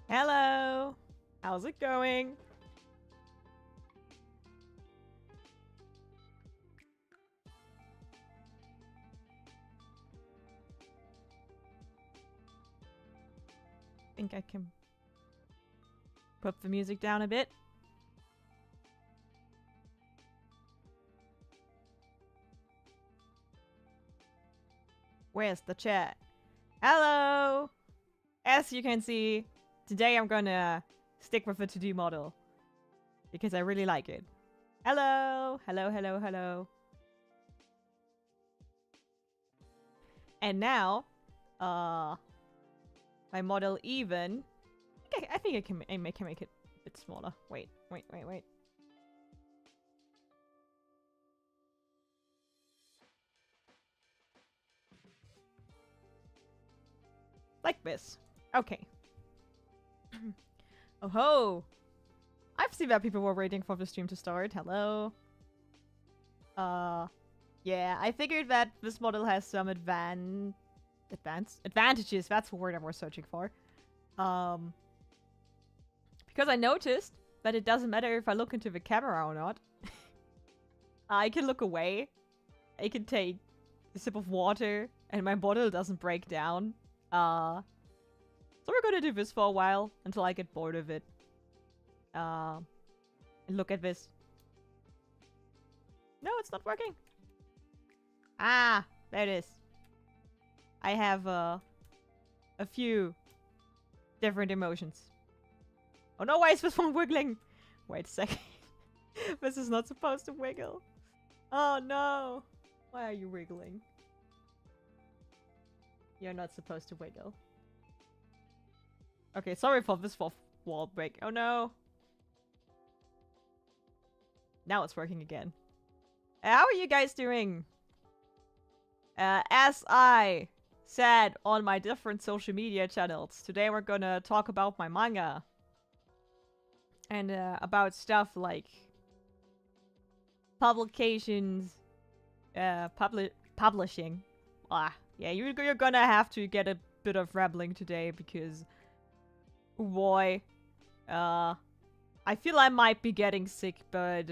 Hello! How's it going? Think I can put the music down a bit. Where's the chat? Hello! As you can see, today I'm gonna stick with the 2D model. Because I really like it. Hello! Hello, hello, hello. And now, my model even... I think I can make it a bit smaller. Wait. Like this. Okay. Oh ho! I've seen that people were waiting for the stream to start. Hello. Yeah, I figured that this model has some advantages. That's the word I was searching for. Because I noticed that it doesn't matter if I look into the camera or not. I can look away. I can take a sip of water, and my bottle doesn't break down. So we're gonna do this for a while until I get bored of it. And look at this. No, it's not working. Ah, there it is. I have a few different emotions. Oh no, why is this one wiggling? Wait a second. This is not supposed to wiggle. Oh no. Why are you wiggling? You're not supposed to wiggle. Okay, sorry for this fourth wall break. Oh no. Now it's working again. How are you guys doing? As I said on my different social media channels, today we're gonna talk about my manga. And about stuff like publications, publishing. Yeah, you're gonna have to get a bit of rambling today because, oh boy, I feel I might be getting sick, but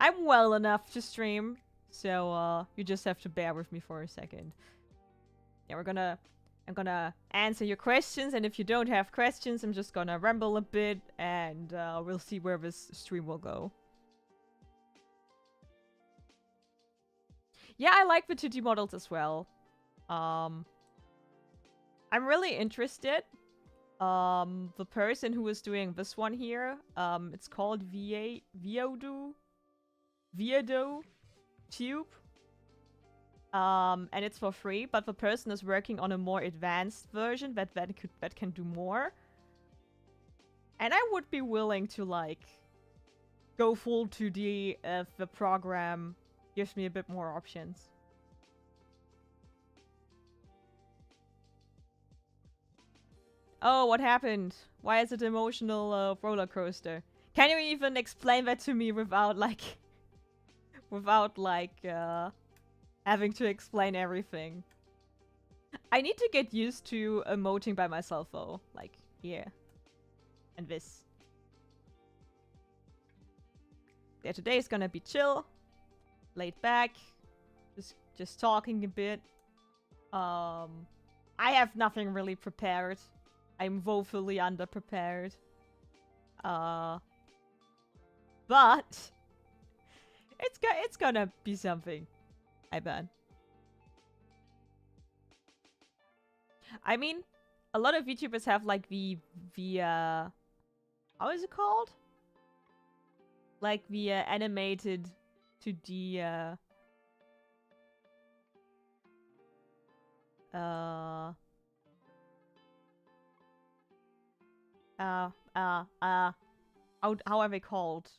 I'm well enough to stream, so you just have to bear with me for a second. Yeah, I'm gonna answer your questions, and if you don't have questions, I'm just gonna ramble a bit, and we'll see where this stream will go. Yeah, I like the 2D models as well. I'm really interested. The person who is doing this one here, it's called Viodo Tube. And it's for free, but the person is working on a more advanced version that can do more. And I would be willing to, like, go full 2D if the program gives me a bit more options. Oh, what happened? Why is it emotional roller coaster? Can you even explain that to me without, like, having to explain everything? I need to get used to emoting by myself, though. Like, here. And this. Yeah, today is gonna be chill. Laid back. Just talking a bit. I have nothing really prepared. I'm woefully underprepared. But it's gonna be something, I bet. I mean, a lot of YouTubers have like the how is it called? Like the animated 2D how are they called?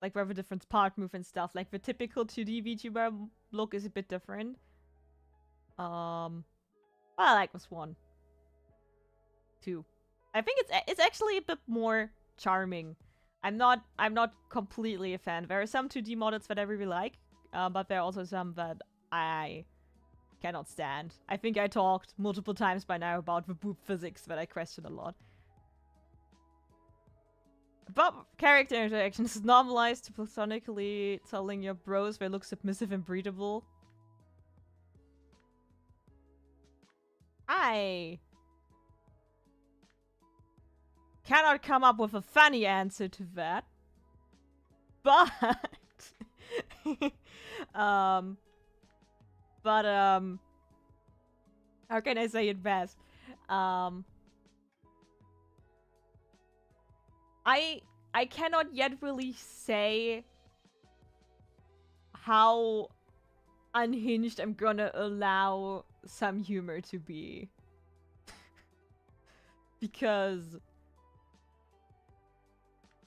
Like where the different part move and stuff. Like the typical 2D VTuber look is a bit different. I like this one too. I think it's actually a bit more charming. I'm not completely a fan. There are some 2D models that I really like, but there are also some that I cannot stand. I think I talked multiple times by now about the boob physics that I question a lot. But character interactions normalized to platonically telling your bros they look submissive and breedable. I cannot come up with a funny answer to that. But um how can I say it best? I cannot yet really say how unhinged I'm gonna allow some humor to be. Because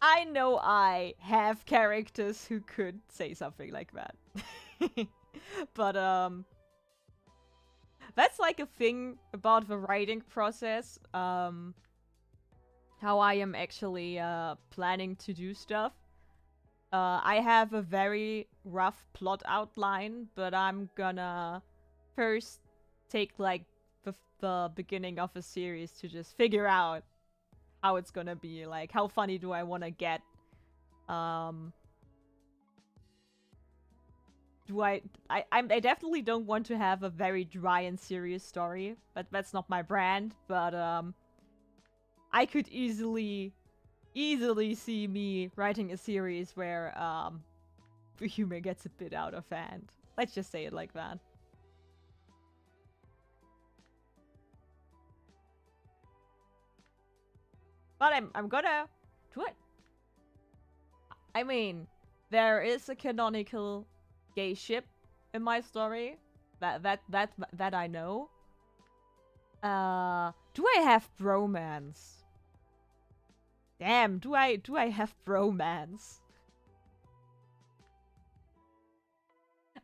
I know I have characters who could say something like that. But that's like a thing about the writing process. How I am actually planning to do stuff. I have a very rough plot outline, but I'm gonna first take like the beginning of a series to just figure out how it's gonna be. Like, how funny do I want to get? I definitely don't want to have a very dry and serious story, but that's not my brand. But I could easily see me writing a series where the humor gets a bit out of hand. Let's just say it like that. But I'm gonna do it. I mean, there is a canonical gay ship in my story. That I know. Do I have bromance? Damn, do I have bromance?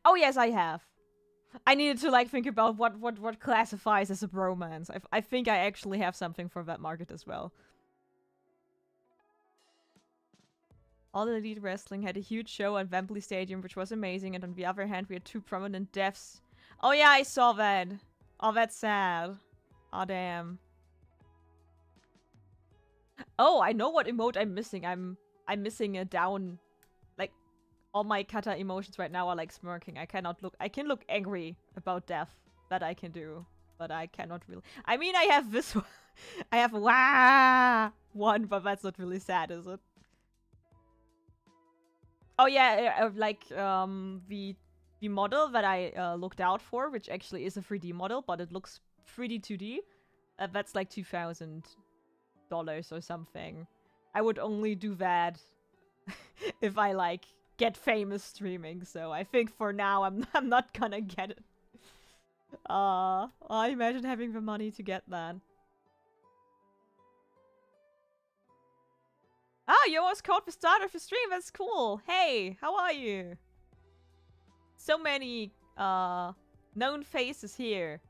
Oh yes, I have. I needed to like think about what classifies as a bromance. I think I actually have something for that market as well. All Elite Wrestling had a huge show at Wembley Stadium, which was amazing, and on the other hand, we had 2 prominent deaths. Oh yeah, I saw that. Oh, that's sad. Oh, damn. Oh, I know what emote I'm missing. I'm missing a down. Like, all my kata emotions right now are like smirking. I can look angry about death. That I can do. But I cannot really. I mean, I have this one. I have wah one, but that's not really sad, is it? Oh yeah, the model that I looked out for, which actually is a 3D model, but it looks 3D 2D. That's like $2,000 or something. I would only do that if I like get famous streaming. So I think for now I'm not gonna get it. I imagine having the money to get that. Oh, you almost caught the start of the stream. That's cool. Hey, how are you? So many known faces here.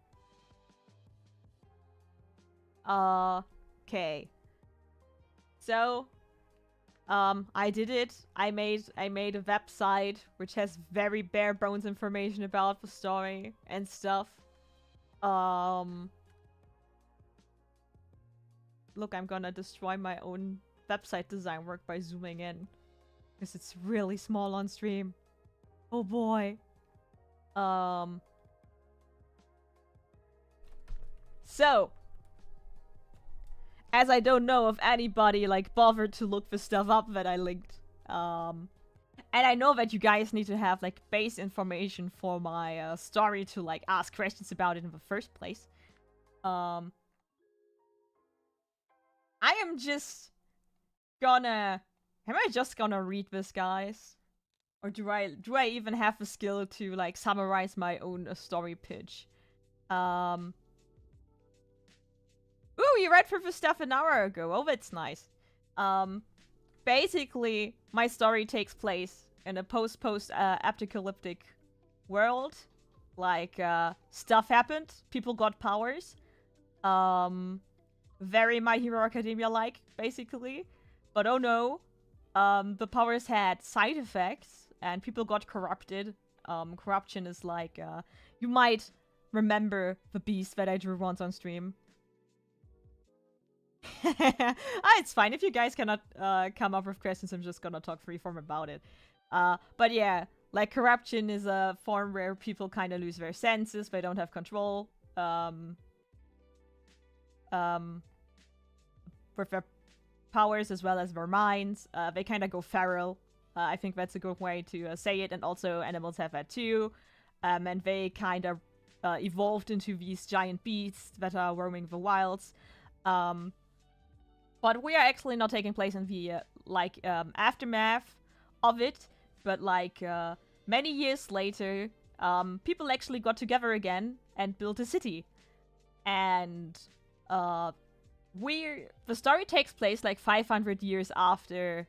Okay. So, I did it. I made a website which has very bare bones information about the story and stuff. Look, I'm gonna destroy my own website design work by zooming in. Because it's really small on stream. Oh boy. So, as I don't know if anybody like bothered to look the stuff up that I linked. And I know that you guys need to have like base information for my story to like ask questions about it in the first place. I am just gonna... Am I just gonna read this, guys? Or do I even have the skill to like summarize my own story pitch? Ooh, you read through the stuff an hour ago. Oh, that's nice. Basically, my story takes place in a post-apocalyptic world. Like, stuff happened. People got powers. Very My Hero Academia-like, basically. But oh no, the powers had side effects, and people got corrupted. Corruption is like, you might remember the beast that I drew once on stream. It's fine. If you guys cannot come up with questions, I'm just gonna talk freeform about it. But yeah, like corruption is a form where people kind of lose their senses. They don't have control with their powers as well as their minds. They kind of go feral. I think that's a good way to say it. And also animals have that too. And they kind of evolved into these giant beasts that are roaming the wilds. But we are actually not taking place in the aftermath of it. But like many years later, people actually got together again and built a city. And the story takes place like 500 years after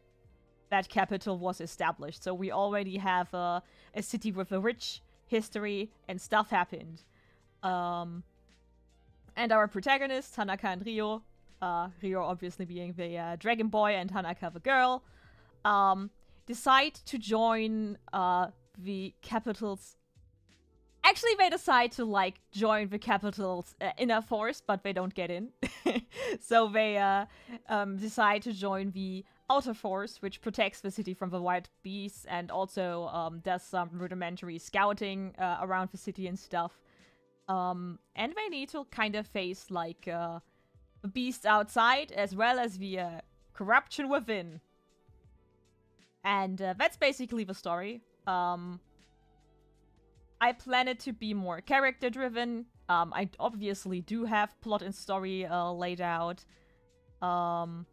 that capital was established. So we already have a city with a rich history and stuff happened. And our protagonists, Hanaka and Ryo, Ryo obviously being the dragon boy and Hanaka the girl, decide to join the capital's... Actually, they decide to, like, join the capital's inner force, but they don't get in. So they decide to join the outer force, which protects the city from the wild beasts and also does some rudimentary scouting around the city and stuff. And they need to kind of face, like, the beasts outside as well as the corruption within. And that's basically the story. I plan it to be more character-driven. I obviously do have plot and story laid out. And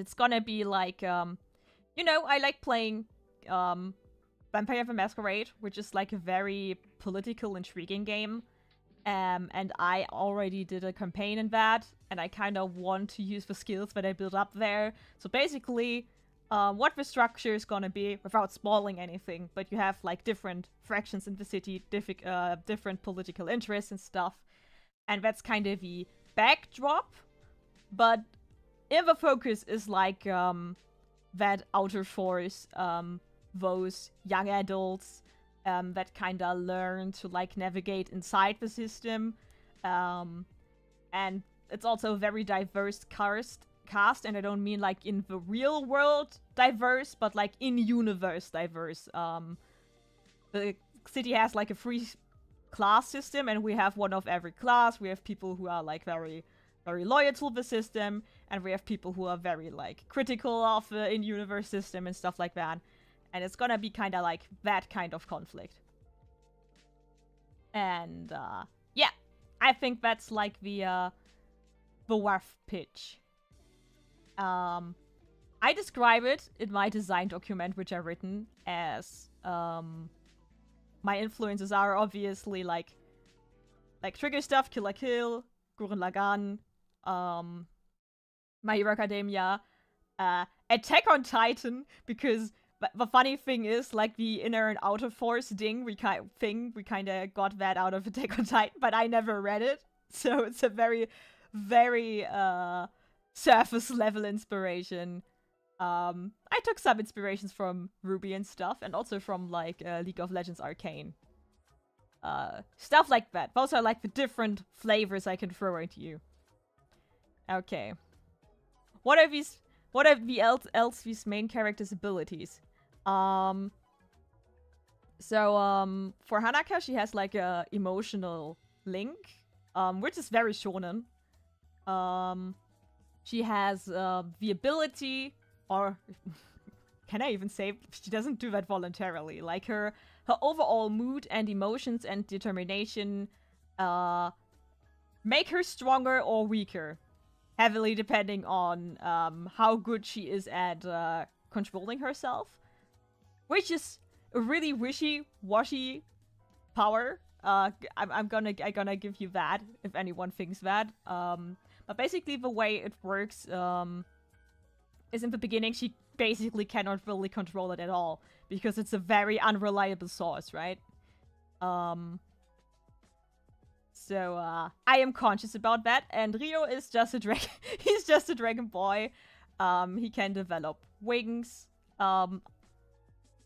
it's gonna be like, you know, I like playing Vampire the Masquerade, which is like a very political, intriguing game. And I already did a campaign in that, and I kind of want to use the skills that I built up there. So basically... what the structure is gonna be, without spoiling anything, but you have like different fractions in the city, different political interests and stuff, and that's kind of the backdrop. But in the focus is like that outer force, those young adults that kind of learn to like navigate inside the system, and it's also a very diverse cast, and I don't mean like in the real world diverse, but like in universe diverse. The city has like a free class system, and we have one of every class. We have people who are like very, very loyal to the system, and we have people who are very like critical of the in-universe system and stuff like that. And it's gonna be kind of like that kind of conflict. And yeah, I think that's like the rough pitch. I describe it in my design document, which I've written, as my influences are obviously like Trigger Stuff, Kill la Kill, Gurren Lagann, My Hero Academia, Attack on Titan, because the funny thing is, like, the inner and outer force thing, we kind of got that out of Attack on Titan, but I never read it, so it's a very, very, surface level inspiration. I took some inspirations from RWBY and stuff, and also from like League of Legends Arcane. Stuff like that. Those are like the different flavors I can throw into you. Okay. What are these main characters' abilities? For Hanaka, she has like a emotional link, which is very shonen. She has the ability, or can I even say she doesn't do that voluntarily? Like her overall mood and emotions and determination make her stronger or weaker, heavily depending on how good she is at controlling herself, which is a really wishy-washy power. I'm gonna give you that if anyone thinks that. But basically the way it works is in the beginning she basically cannot really control it at all, because it's a very unreliable source, right? So I am conscious about that, and Ryo is just a dragon. He's just a dragon boy. He can develop wings.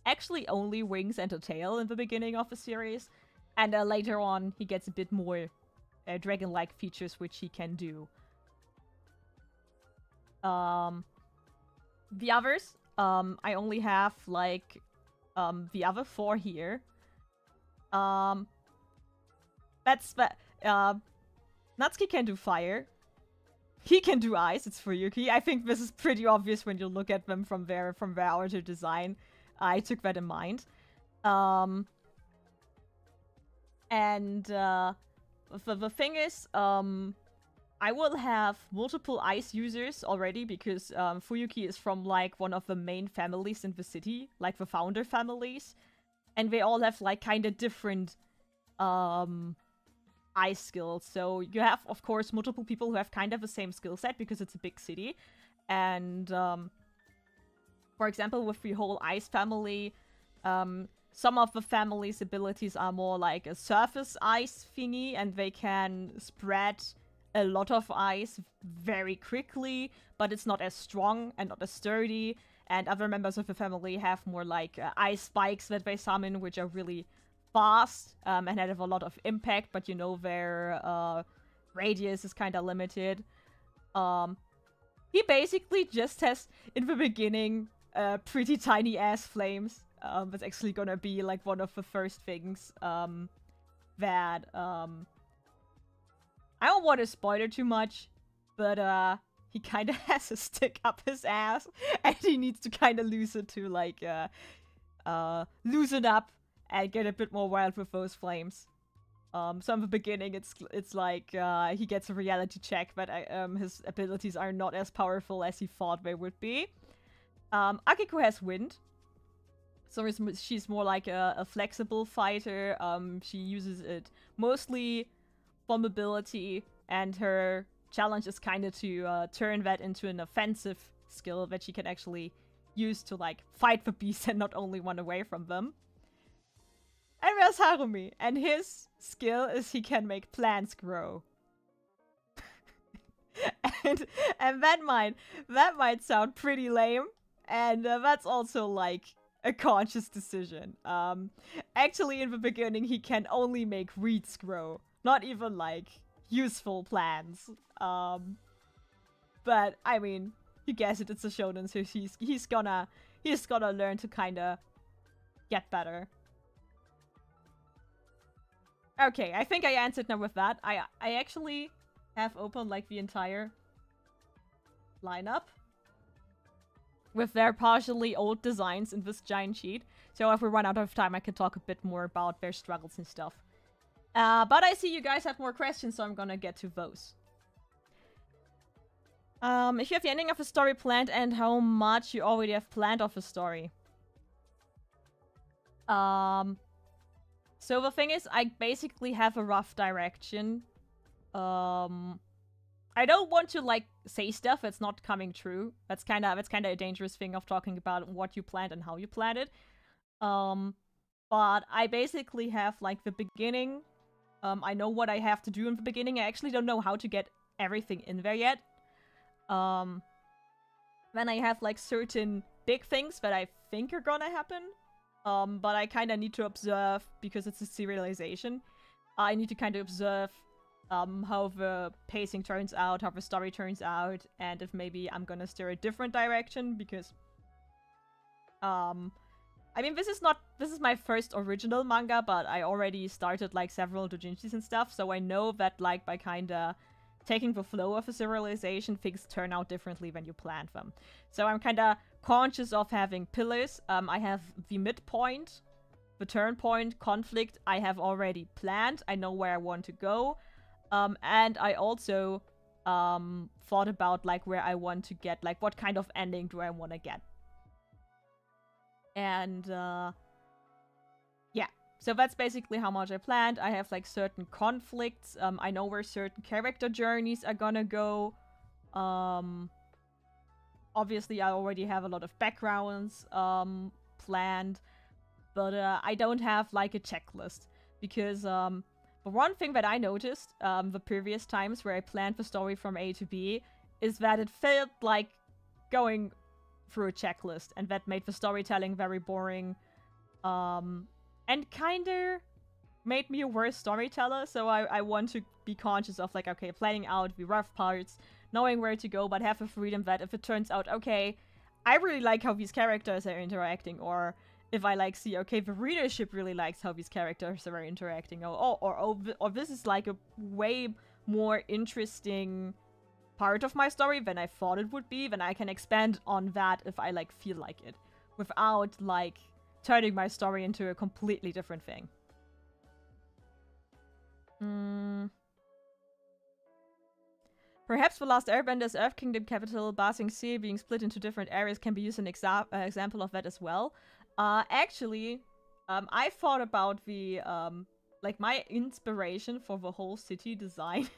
Actually only wings and a tail in the beginning of the series. And later on he gets a bit more dragon-like features which he can do. The others, I only have like the other 4 here. That's Natsuki can do fire. He can do ice. It's Fuyuki. I think this is pretty obvious when you look at them from their outer design. I took that in mind. And the thing is, I will have multiple ice users already because Fuyuki is from like one of the main families in the city, like the founder families, and they all have like kind of different ice skills. So you have, of course, multiple people who have kind of the same skill set because it's a big city. And for example, with the whole ice family, some of the family's abilities are more like a surface ice thingy, and they can spread a lot of ice very quickly, but it's not as strong and not as sturdy. And other members of the family have more like ice spikes that they summon, which are really fast and have a lot of impact, but you know their radius is kind of limited. He basically just has, in the beginning, pretty tiny ass flames. That's actually gonna be like one of the first things that I don't want to spoil it too much, but he kind of has a stick up his ass, and he needs to kind of loosen to like loosen up and get a bit more wild with those flames. So in the beginning, it's like he gets a reality check, but his abilities are not as powerful as he thought they would be. Akiko has wind, so she's more like a flexible fighter. She uses it mostly for mobility, and her challenge is kind of to turn that into an offensive skill that she can actually use to like fight the beasts and not only run away from them. And there's Harumi, and his skill is he can make plants grow. and that might sound pretty lame, and that's also like a conscious decision. Actually, in the beginning, he can only make weeds grow, not even like useful plants. But I mean, you guess it. It's a shonen, so he's gonna learn to kind of get better. Okay, I think I answered now with that. I actually have opened like the entire lineup with their partially old designs in this giant sheet. So if we run out of time, I can talk a bit more about their struggles and stuff. But I see you guys have more questions, so I'm gonna get to those. If you have the ending of a story planned and how much you already have planned of a story. So the thing is, I basically have a rough direction. I don't want to like say stuff that's not coming true. That's kind of a dangerous thing of talking about what you planned and how you planned it. But I basically have like the beginning. I know what I have to do in the beginning. I actually don't know how to get everything in there yet. Then I have like certain big things that I think are gonna happen. But I kind of need to observe, because it's a serialization. I need to kind of observe how the pacing turns out, how the story turns out, and if maybe I'm gonna steer a different direction, because I mean, this is my first original manga, but I already started like several doujinshis and stuff, so I know that like by kinda taking the flow of a serialization, things turn out differently when you planned them. So I'm kinda conscious of having pillars. I have the midpoint, the turn point, conflict, I have already planned. I know where I want to go. And I also thought about like where I want to get, like what kind of ending do I want to get. And yeah, so that's basically how much I planned. I have like certain conflicts. I know where certain character journeys are gonna go. Obviously, I already have a lot of backgrounds planned, but I don't have like a checklist, because the one thing that I noticed the previous times where I planned the story from A to B is that it felt like going through a checklist, and that made the storytelling very boring, and kinda made me a worse storyteller. So I want to be conscious of like, okay, planning out the rough parts, knowing where to go, but have the freedom that if it turns out, okay, I really like how these characters are interacting, or if I like see, okay, the readership really likes how these characters are interacting, or this is like a way more interesting part of my story than I thought it would be, then I can expand on that if I like feel like it, without like turning my story into a completely different thing. Perhaps The Last Airbender's Earth Kingdom capital, Ba Sing Se, being split into different areas can be used as an example of that as well. Actually, I thought about the, like, my inspiration for the whole city design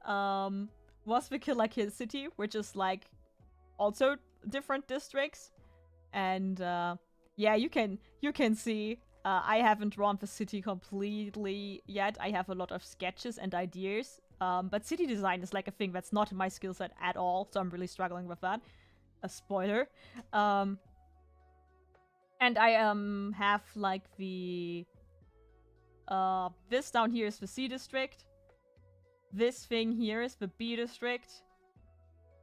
was the Killer Kill City, which is, like, also different districts. And, yeah, you can see, I haven't drawn the city completely yet. I have a lot of sketches and ideas. But city design is like a thing that's not in my skill set at all, so I'm really struggling with that. A spoiler. And I have like the this down here is the C district. This thing here is the B district.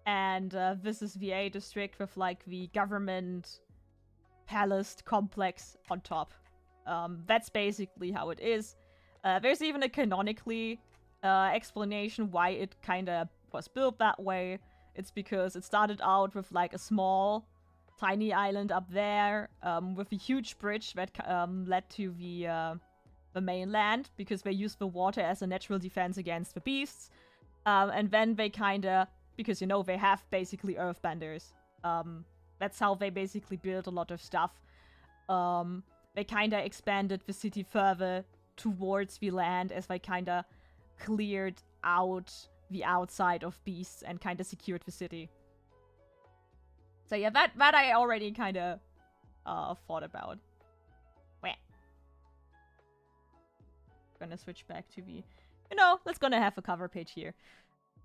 And this is the A district with like the government palace complex on top. That's basically how it is. There's even a canonically explanation why it kind of was built that way. It's because it started out with like a small, tiny island up there with a huge bridge that led to the mainland, because they used the water as a natural defense against the beasts. And then they kind of, because, you know, they have basically earthbenders. That's how they basically built a lot of stuff. They kind of expanded the city further towards the land as they kind of cleared out the outside of beasts and kind of secured the city. So yeah, that I already kind of thought about. Wah. Gonna switch back to the, you know, let's gonna have a cover page here.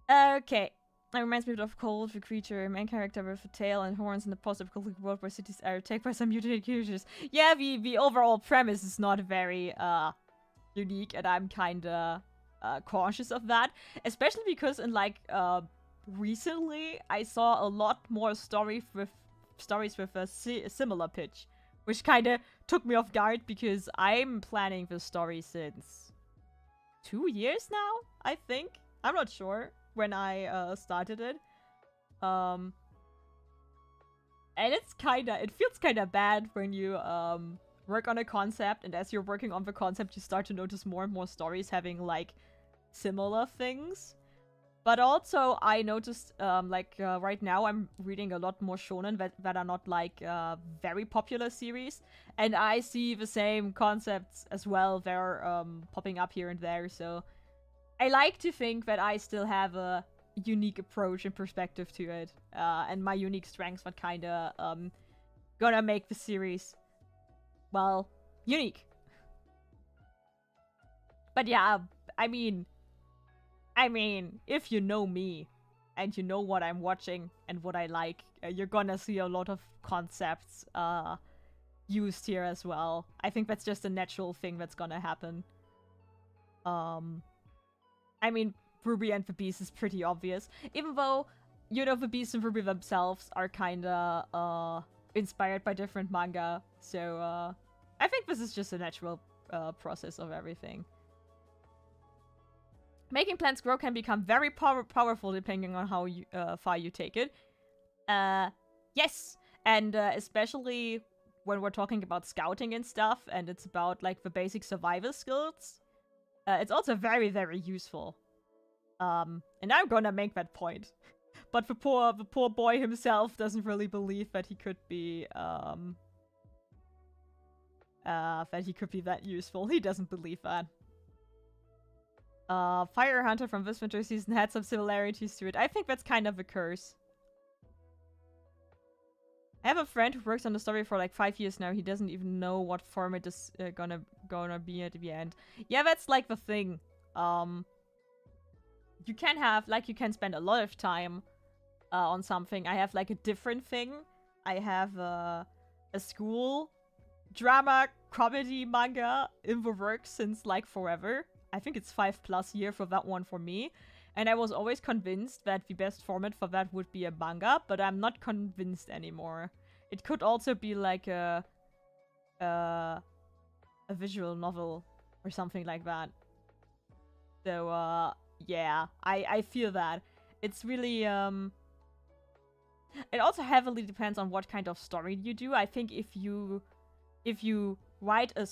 Okay. That reminds me of Cold, the creature, main character with a tail and horns in the post-apocalyptic world where cities are attacked by some mutated creatures. Yeah, the overall premise is not very unique, and I'm kinda cautious of that, especially because in like recently I saw a lot more stories with a similar pitch, which kind of took me off guard, because I'm planning this story since 2 years now, I think. I'm not sure when I started it. And it feels kind of bad when you work on a concept, and as you're working on the concept you start to notice more and more stories having like similar things. But also I noticed right now I'm reading a lot more shonen that are not like very popular series, and I see the same concepts as well. They're popping up here and there, so I like to think that I still have a unique approach and perspective to it, and my unique strengths that kind of gonna make the series, well, unique. But yeah, I mean, if you know me, and you know what I'm watching and what I like, you're gonna see a lot of concepts used here as well. I think that's just a natural thing that's gonna happen. I mean, Ruby and the Beast is pretty obvious, even though, you know, the Beast and Ruby themselves are kinda inspired by different manga, so I think this is just a natural process of everything. Making plants grow can become very powerful depending on how far you take it. Yes! And especially when we're talking about scouting and stuff, and it's about, like, the basic survival skills, it's also very, very useful. And I'm gonna make that point. But the poor boy himself doesn't really believe that he could be, that useful. He doesn't believe that. Fire Hunter from this winter season had some similarities to it. I think that's kind of a curse. I have a friend who works on the story for like 5 years now. He doesn't even know what form it is gonna be at the end. Yeah, that's like the thing. You can have, like, you can spend a lot of time on something. I have like a different thing. I have a school drama comedy manga in the works since like forever. I think it's 5+ years for that one for me. And I was always convinced that the best format for that would be a manga, but I'm not convinced anymore. It could also be like a visual novel or something like that. So yeah, I feel that. It's really it also heavily depends on what kind of story you do. I think if you write a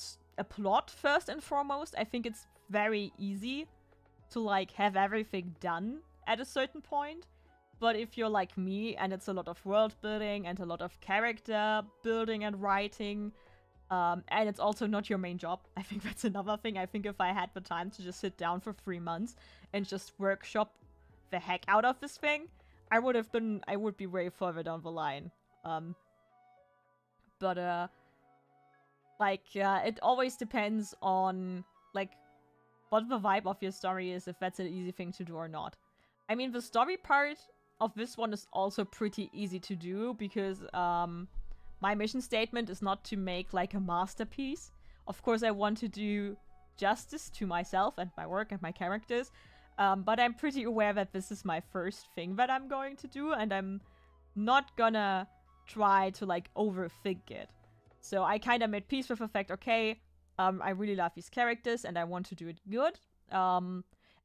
plot first and foremost, I think it's very easy to like have everything done at a certain point. But if you're like me and it's a lot of world building and a lot of character building and writing, and it's also not your main job, I think that's another thing. I think if I had the time to just sit down for 3 months and just workshop the heck out of this thing, I would be way further down the line. But it always depends on, like, what the vibe of your story is, if that's an easy thing to do or not. I mean, the story part of this one is also pretty easy to do, because, my mission statement is not to make, like, a masterpiece. Of course, I want to do justice to myself and my work and my characters, but I'm pretty aware that this is my first thing that I'm going to do, and I'm not gonna try to, like, overthink it. So I kind of made peace with the fact, okay, I really love these characters, and I want to do it good.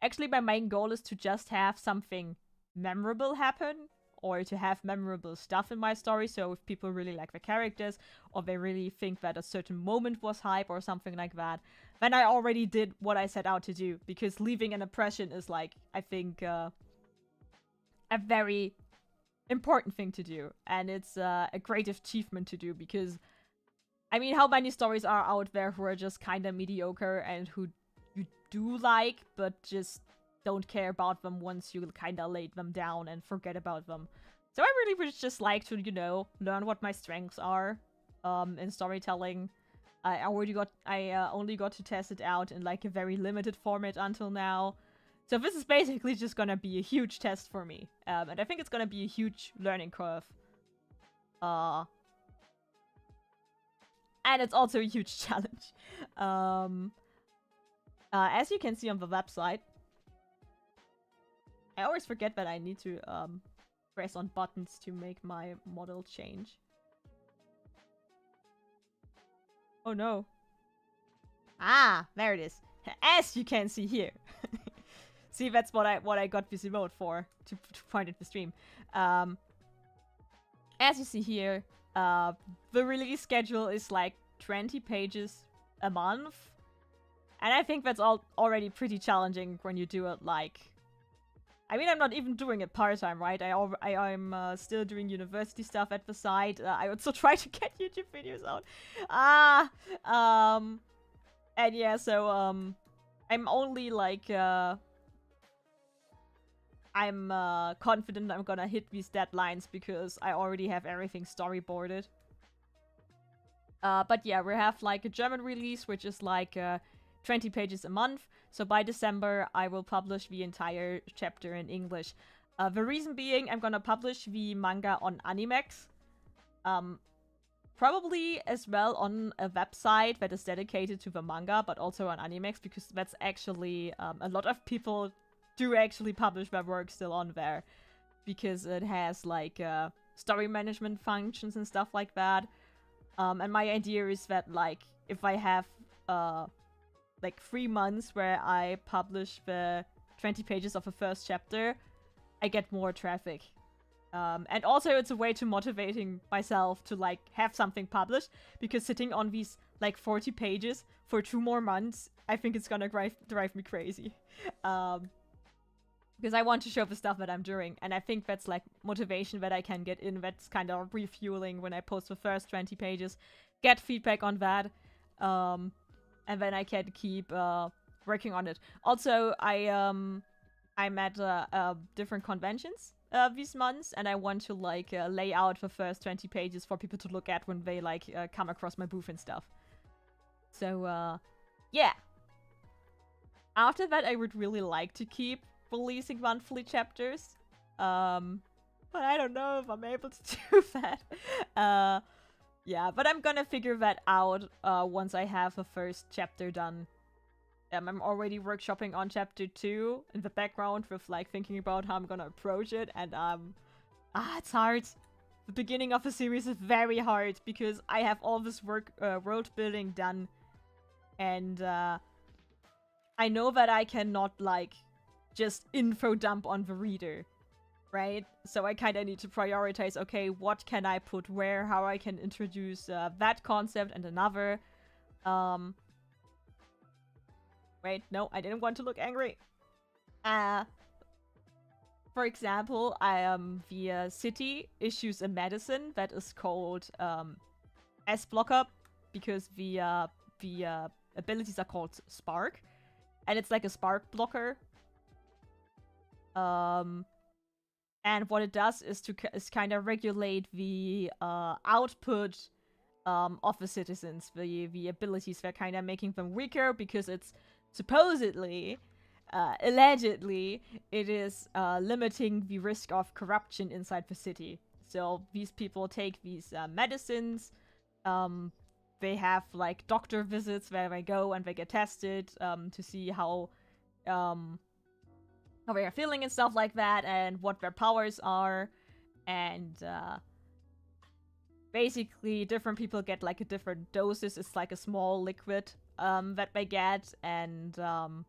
Actually, my main goal is to just have something memorable happen, or to have memorable stuff in my story. So if people really like the characters, or they really think that a certain moment was hype or something like that, then I already did what I set out to do. Because leaving an impression is, like, I think, a very important thing to do. And it's a great achievement to do, because, I mean, how many stories are out there who are just kind of mediocre and who you do like, but just don't care about them once you kind of laid them down and forget about them. So I really would just like to, you know, learn what my strengths are in storytelling. I only got to test it out in, like, a very limited format until now. So this is basically just gonna be a huge test for me. And I think it's gonna be a huge learning curve. And it's also a huge challenge. As you can see on the website, I always forget that I need to press on buttons to make my model change. Oh no. Ah, there it is. As you can see here. See, that's what I got this emote for, to point at the stream. As you see here, the release schedule is like 20 pages a month. And I think that's already pretty challenging when you do it, like... I mean, I'm not even doing it part-time, right? I'm still doing university stuff at the side. I also try to get YouTube videos out. And yeah, so, I'm only, like, I'm confident I'm gonna hit these deadlines because I already have everything storyboarded. But yeah, we have, like, a German release, which is, like, 20 pages a month. So by December, I will publish the entire chapter in English. The reason being, I'm gonna publish the manga on Animex. Probably as well on a website that is dedicated to the manga, but also on Animex, because that's actually, a lot of people do actually publish their work still on there. Because it has, like, story management functions and stuff like that. And my idea is that, like, if I have, like 3 months where I publish the 20 pages of the first chapter, I get more traffic. And also it's a way to motivating myself to, like, have something published, because sitting on these, like, 40 pages for 2 more months, I think it's gonna drive me crazy. Because I want to show the stuff that I'm doing, and I think that's, like, motivation that I can get in, that's kind of refueling when I post the first 20 pages, get feedback on that, and then I can keep working on it. Also, I'm at different conventions these months, and I want to, like, lay out the first 20 pages for people to look at when they, like, come across my booth and stuff. So, yeah. After that, I would really like to keep releasing monthly chapters. But I don't know if I'm able to do that. Yeah, but I'm gonna figure that out once I have the first chapter done. I'm already workshopping on chapter 2 in the background with like thinking about how I'm gonna approach it, and it's hard. The beginning of the series is very hard because I have all this world building done, and I know that I cannot like just info dump on the reader, right? So I kind of need to prioritize, okay, what can I put where, how I can introduce that concept and another. Wait, no, I didn't want to look angry. For example, the city issues a medicine that is called S-Blocker because the abilities are called Spark, and it's like a spark blocker. And what it does is kind of regulate the output of the citizens, the abilities that kind of making them weaker because it's supposedly, allegedly, it is limiting the risk of corruption inside the city. So these people take these medicines. They have like doctor visits where they go and they get tested to see how they are feeling and stuff like that, and what their powers are, and basically different people get like a different doses. It's like a small liquid that they get, and how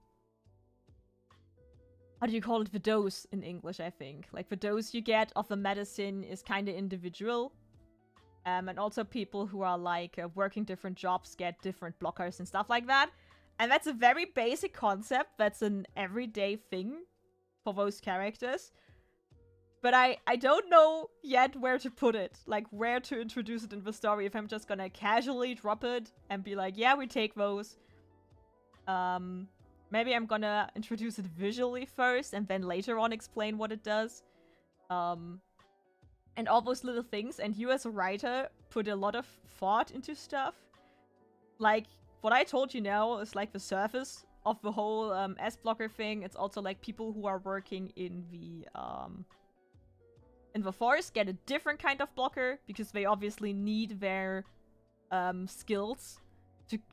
do you call it? The dose in English, I think. Like the dose you get of the medicine is kind of individual. And also people who are like working different jobs get different blockers and stuff like that. And that's a very basic concept. That's an everyday thing for those characters. But I don't know yet where to put it. Like where to introduce it in the story. If I'm just gonna casually drop it and be like, yeah, we take those. Maybe I'm gonna introduce it visually first and then later on explain what it does. And all those little things. And you as a writer put a lot of thought into stuff. Like, what I told you now is like the surface of the whole S-Blocker thing. It's also like people who are working in the forest get a different kind of blocker because they obviously need their skills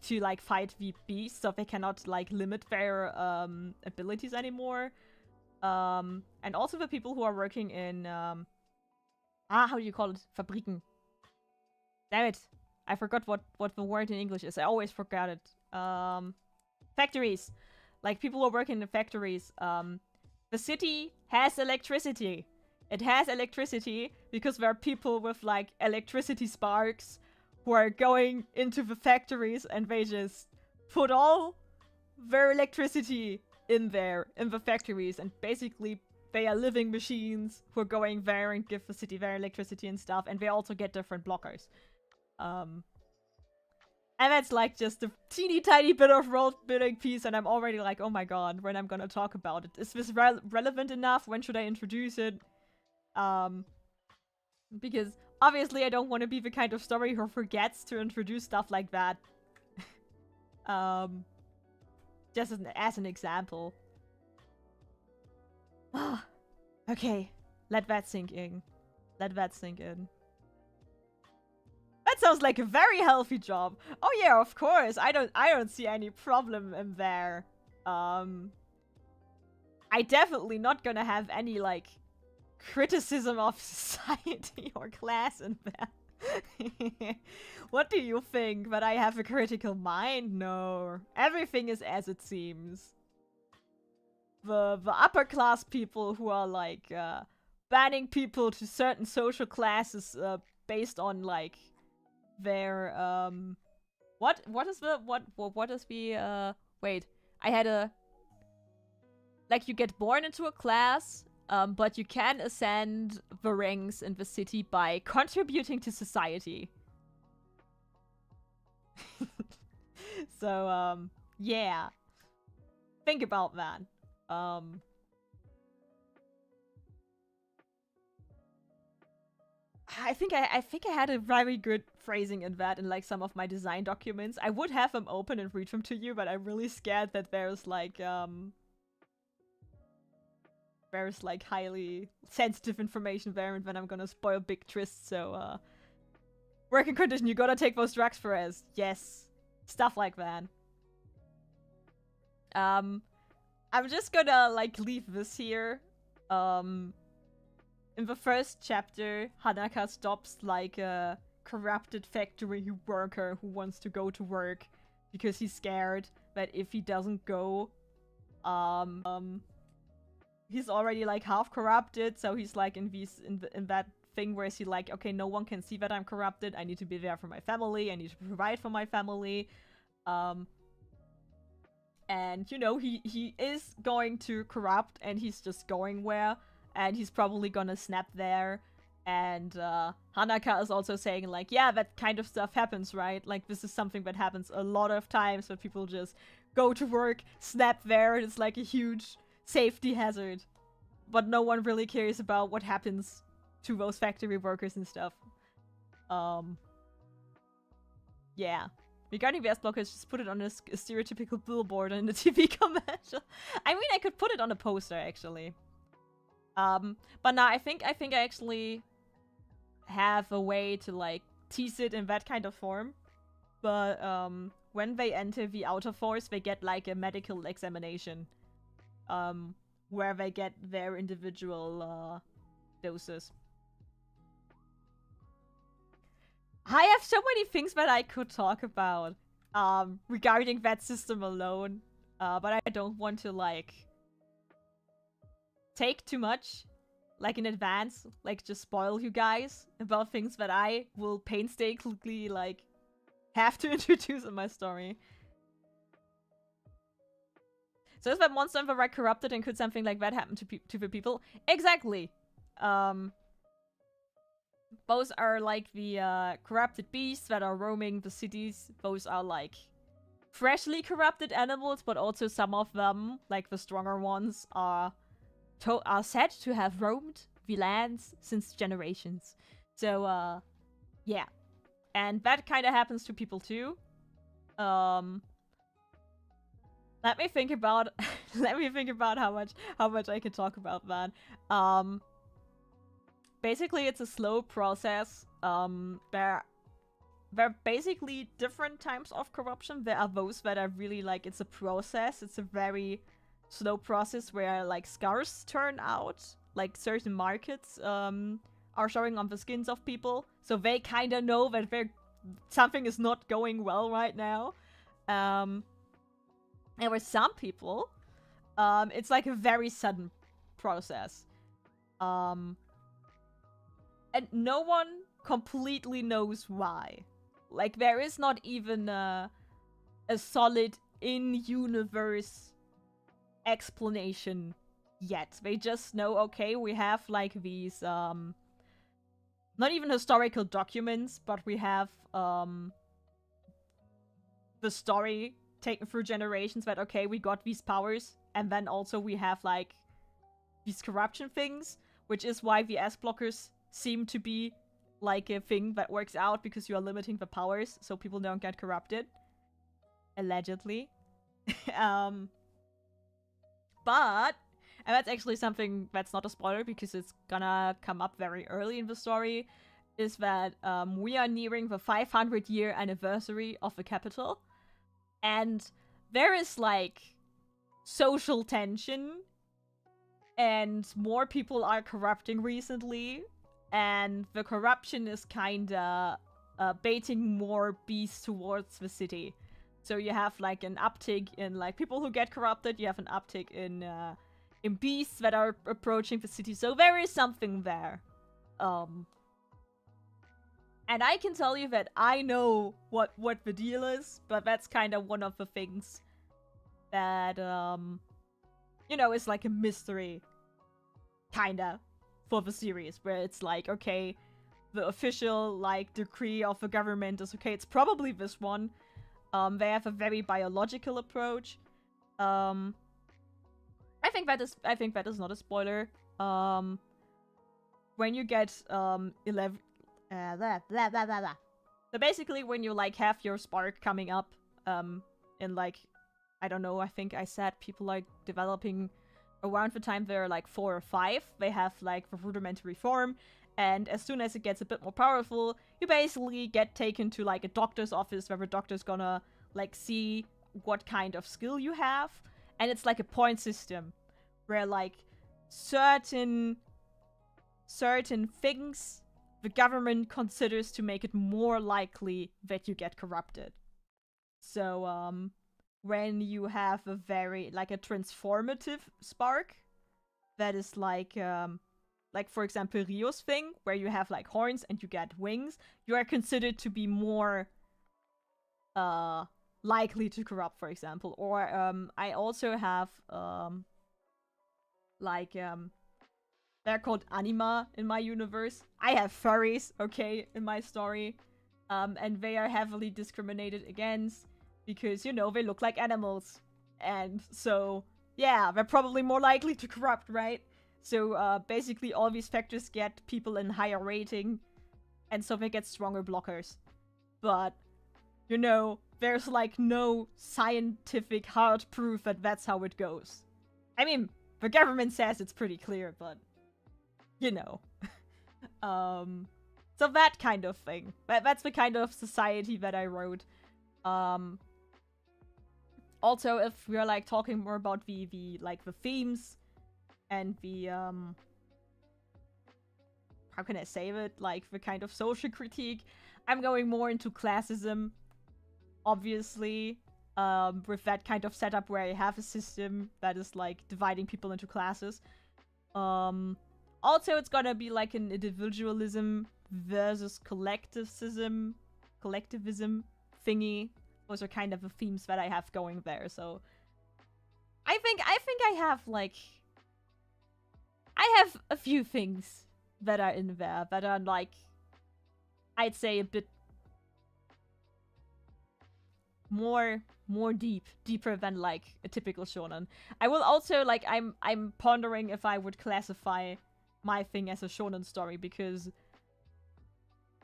to like fight the beasts, so they cannot like limit their abilities anymore. And also the people who are working in how do you call it? Fabriken. Damn it. I forgot what the word in English is. I always forgot it. Factories. Like people who are working in factories. The city has electricity. It has electricity because there are people with like electricity sparks who are going into the factories and they just put all their electricity in there, in the factories, and basically they are living machines who are going there and give the city their electricity and stuff, and they also get different blockers. And that's like just a teeny tiny bit of world building piece, and I'm already like, oh my god, when I'm gonna talk about it. Is this relevant enough? When should I introduce it? Because obviously I don't want to be the kind of story who forgets to introduce stuff like that. Just as an example. Okay, let that sink in. Let that sink in. That sounds like a very healthy job. Oh yeah, of course. I don't see any problem in there. I definitely not gonna have any like criticism of society or class in there. What do you think? That I have a critical mind? No. Everything is as it seems. The upper class people who are like banning people to certain social classes based on like their what is the wait, I had a like you get born into a class, but you can ascend the ranks in the city by contributing to society. So yeah, think about that. I think I had a very good phrasing in that in like some of my design documents. I would have them open and read them to you, but I'm really scared that there's like highly sensitive information there, and then I'm gonna spoil big twists. So working condition, you gotta take those drugs for us. Yes, stuff like that. I'm just gonna like leave this here. In the first chapter, Hanaka stops like a corrupted factory worker who wants to go to work because he's scared that if he doesn't go, he's already like half corrupted, so he's like in that thing where he's like, okay, no one can see that I'm corrupted. I need to be there for my family. I need to provide for my family. And you know, he is going to corrupt, and he's just going where, and he's probably gonna snap there. And Hanaka is also saying like, yeah, that kind of stuff happens, right? Like, this is something that happens a lot of times, where people just go to work, snap there, and it's like a huge safety hazard. But no one really cares about what happens to those factory workers and stuff. Yeah. Regarding the S-blockers, just put it on a stereotypical billboard in the TV commercial. I mean, I could put it on a poster, actually. But no, I think I actually have a way to, like, tease it in that kind of form. But, when they enter the outer force, they get, like, a medical examination. Where they get their individual, doses. I have so many things that I could talk about, regarding that system alone. But I don't want to, like, take too much, like, in advance. Like, just spoil you guys about things that I will painstakingly, like, have to introduce in my story. So is that monster ever right corrupted, and could something like that happen to the people? Exactly! Those are like the corrupted beasts that are roaming the cities. Those are like freshly corrupted animals, but also some of them, like the stronger ones, are said to have roamed the lands since generations. So, yeah. And that kind of happens to people too. Let me think about let me think about how much I can talk about that. Basically, it's a slow process. There are basically different types of corruption. There are those that are really like, it's a process. It's a very slow process where like scars turn out. Like certain markets are showing on the skins of people, so they kind of know that something is not going well right now. And with some people, it's like a very sudden process. And no one completely knows why. Like, there is not even a solid in-universe explanation yet. They just know, okay, we have like these, not even historical documents, but we have the story taken through generations that, okay, we got these powers, and then also we have like these corruption things, which is why the S-blockers seem to be like a thing that works out, because you are limiting the powers so people don't get corrupted. Allegedly. But, and that's actually something that's not a spoiler because it's gonna come up very early in the story, is that we are nearing the 500-year anniversary of the capital. And there is like social tension, and more people are corrupting recently, and the corruption is kinda baiting more beasts towards the city. So you have like an uptick in like people who get corrupted, you have an uptick in beasts that are approaching the city, so there is something there. And I can tell you that I know what the deal is, but that's kind of one of the things that, you know, is like a mystery, kinda, for the series, where it's like, okay, the official, like, decree of the government is, okay, it's probably this one. They have a very biological approach. I think that is not a spoiler. When you get, 11... So basically, when you, like, have your spark coming up, in, like, I don't know, I think I said people are developing around the time they're, like, 4 or 5. They have, like, the rudimentary form, and as soon as it gets a bit more powerful, you basically get taken to, like, a doctor's office where the doctor's gonna, like, see what kind of skill you have, And it's like a point system where like certain things the government considers to make it more likely that you get corrupted. So when you have a very like a transformative spark that is like for example Rio's thing where you have like horns and you get wings, you are considered to be more likely to corrupt, for example. Or I also have they're called anima in my universe. I have furries, okay, in my story. And they are heavily discriminated against because, you know, they look like animals. And so, yeah, they're probably more likely to corrupt, right? So, basically all these factors get people in higher rating, and so they get stronger blockers. But, you know, there's like no scientific hard proof that that's how it goes. I mean, the government says it's pretty clear, but you know. So that kind of thing. That's the kind of society that I wrote. Also, if we're like talking more about the themes and the how can I say it? Like the kind of social critique, I'm going more into classism, obviously. With that kind of setup where I have a system that is like dividing people into classes. Also, it's gonna be like an individualism versus collectivism thingy. Those are kind of the themes that I have going there. So I think I have like I have a few things that are in there that are like I'd say a bit more deeper than like a typical shonen. I will also like I'm pondering if I would classify my thing as a shonen story because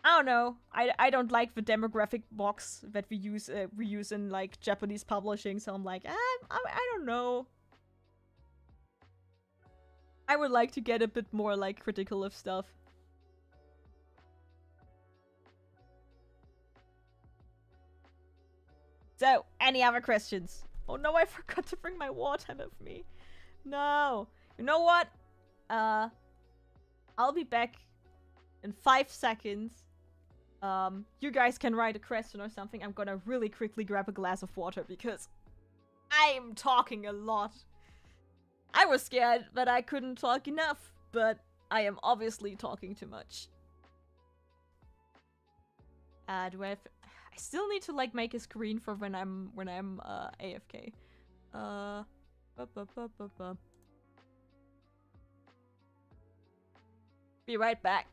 I don't know. I don't like the demographic box that we use in like Japanese publishing, so I'm like, I don't know. I would like to get a bit more like critical of stuff. So, any other questions? Oh no, I forgot to bring my water with me. No. You know what? I'll be back in 5 seconds. You guys can write a question or something. I'm gonna really quickly grab a glass of water because I'm talking a lot. I was scared that I couldn't talk enough, but I am obviously talking too much. Do I have... I still need to like make a screen for when I'm AFK. Be right back.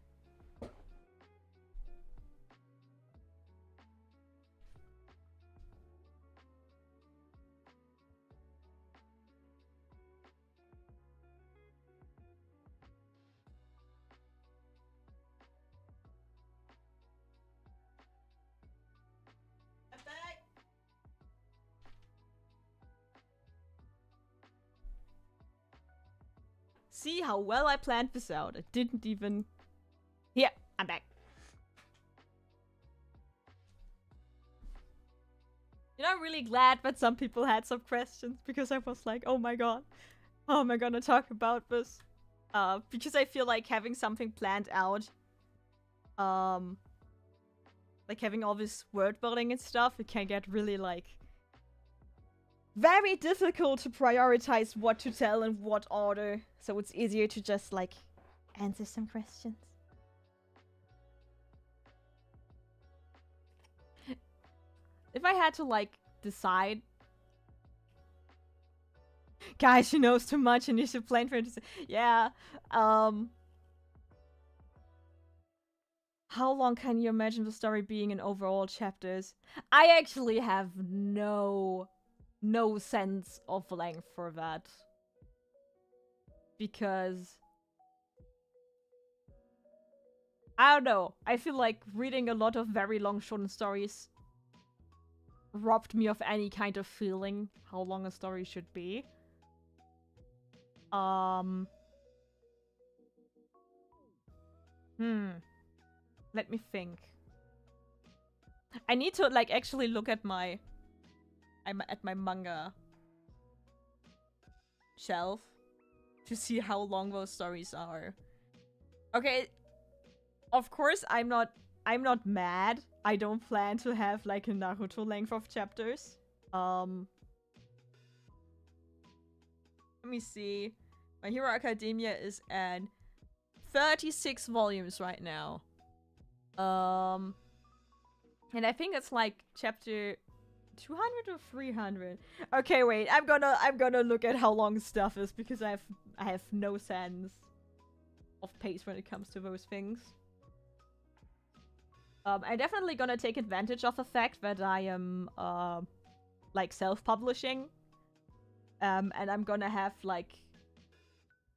See how well I planned this out. I didn't even... Here, I'm back. You know, I'm really glad that some people had some questions because I was like, oh my god, how am I gonna talk about this? Because I feel like having something planned out, like having all this word building and stuff, it can get really like very difficult to prioritize what to tell in what order. So it's easier to just like answer some questions. If I had to like decide, guys, she knows too much and you should plan for it. Yeah. How long can you imagine the story being in overall chapters? I actually have no sense of length for that. Because I don't know. I feel like reading a lot of very long shonen stories robbed me of any kind of feeling how long a story should be. Let me think. I need to like actually look at my manga. shelf to see how long those stories are. Okay, of course I'm not mad. I don't plan to have like a Naruto length of chapters. Let me see. My Hero Academia is at 36 volumes right now. And I think it's like chapter 200 or 300. Okay, wait. I'm gonna look at how long stuff is because I have no sense of pace when it comes to those things. I'm definitely gonna take advantage of the fact that I am like self-publishing. And I'm gonna have like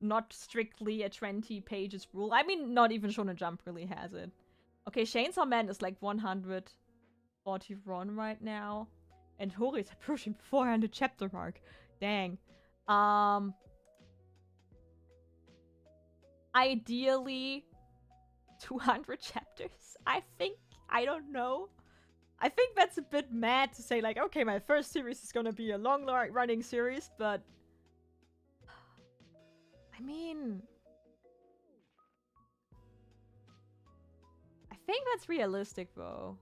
not strictly a 20 pages rule. I mean, not even Shonen Jump really has it. Okay, Chainsaw Man is like 141 right now. And Hori is approaching 400 chapter mark. Dang. Ideally 200 chapters, I think. I don't know. I think that's a bit mad to say like, okay, my first series is gonna be a long running series, but I mean, I think that's realistic though.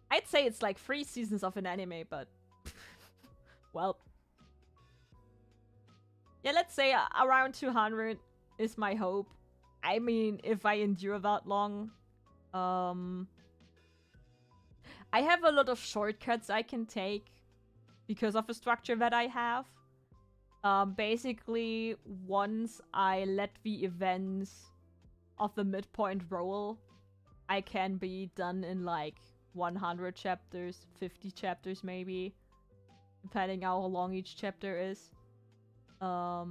I'd say it's like 3 seasons of an anime, but well, yeah, let's say around 200 is my hope. I mean, if I endure that long. I have a lot of shortcuts I can take because of the structure that I have. Basically, once I let the events of the midpoint roll, I can be done in like 100 chapters, 50 chapters maybe, depending how long each chapter is. But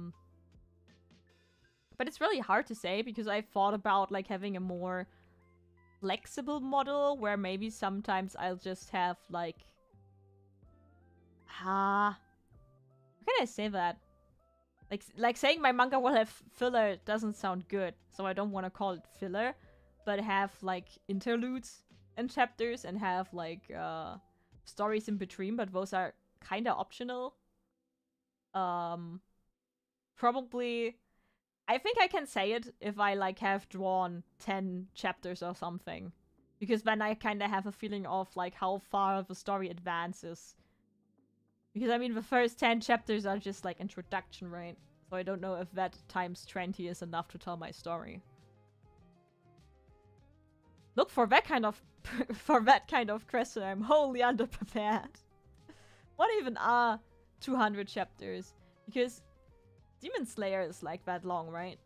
it's really hard to say because I thought about like having a more flexible model where maybe sometimes I'll just have like how can I say that? Like saying my manga will have filler doesn't sound good, so I don't want to call it filler, but have like interludes and chapters and have like stories in between, but those are kind of optional. Probably I think I can say it if I like have drawn 10 chapters or something, because then I kind of have a feeling of like how far the story advances. Because I mean the first 10 chapters are just like introduction, right? So I don't know if that times 20 is enough to tell my story. Look, for that kind of question, I'm wholly underprepared. What even are 200 chapters? Because Demon Slayer is like that long, right?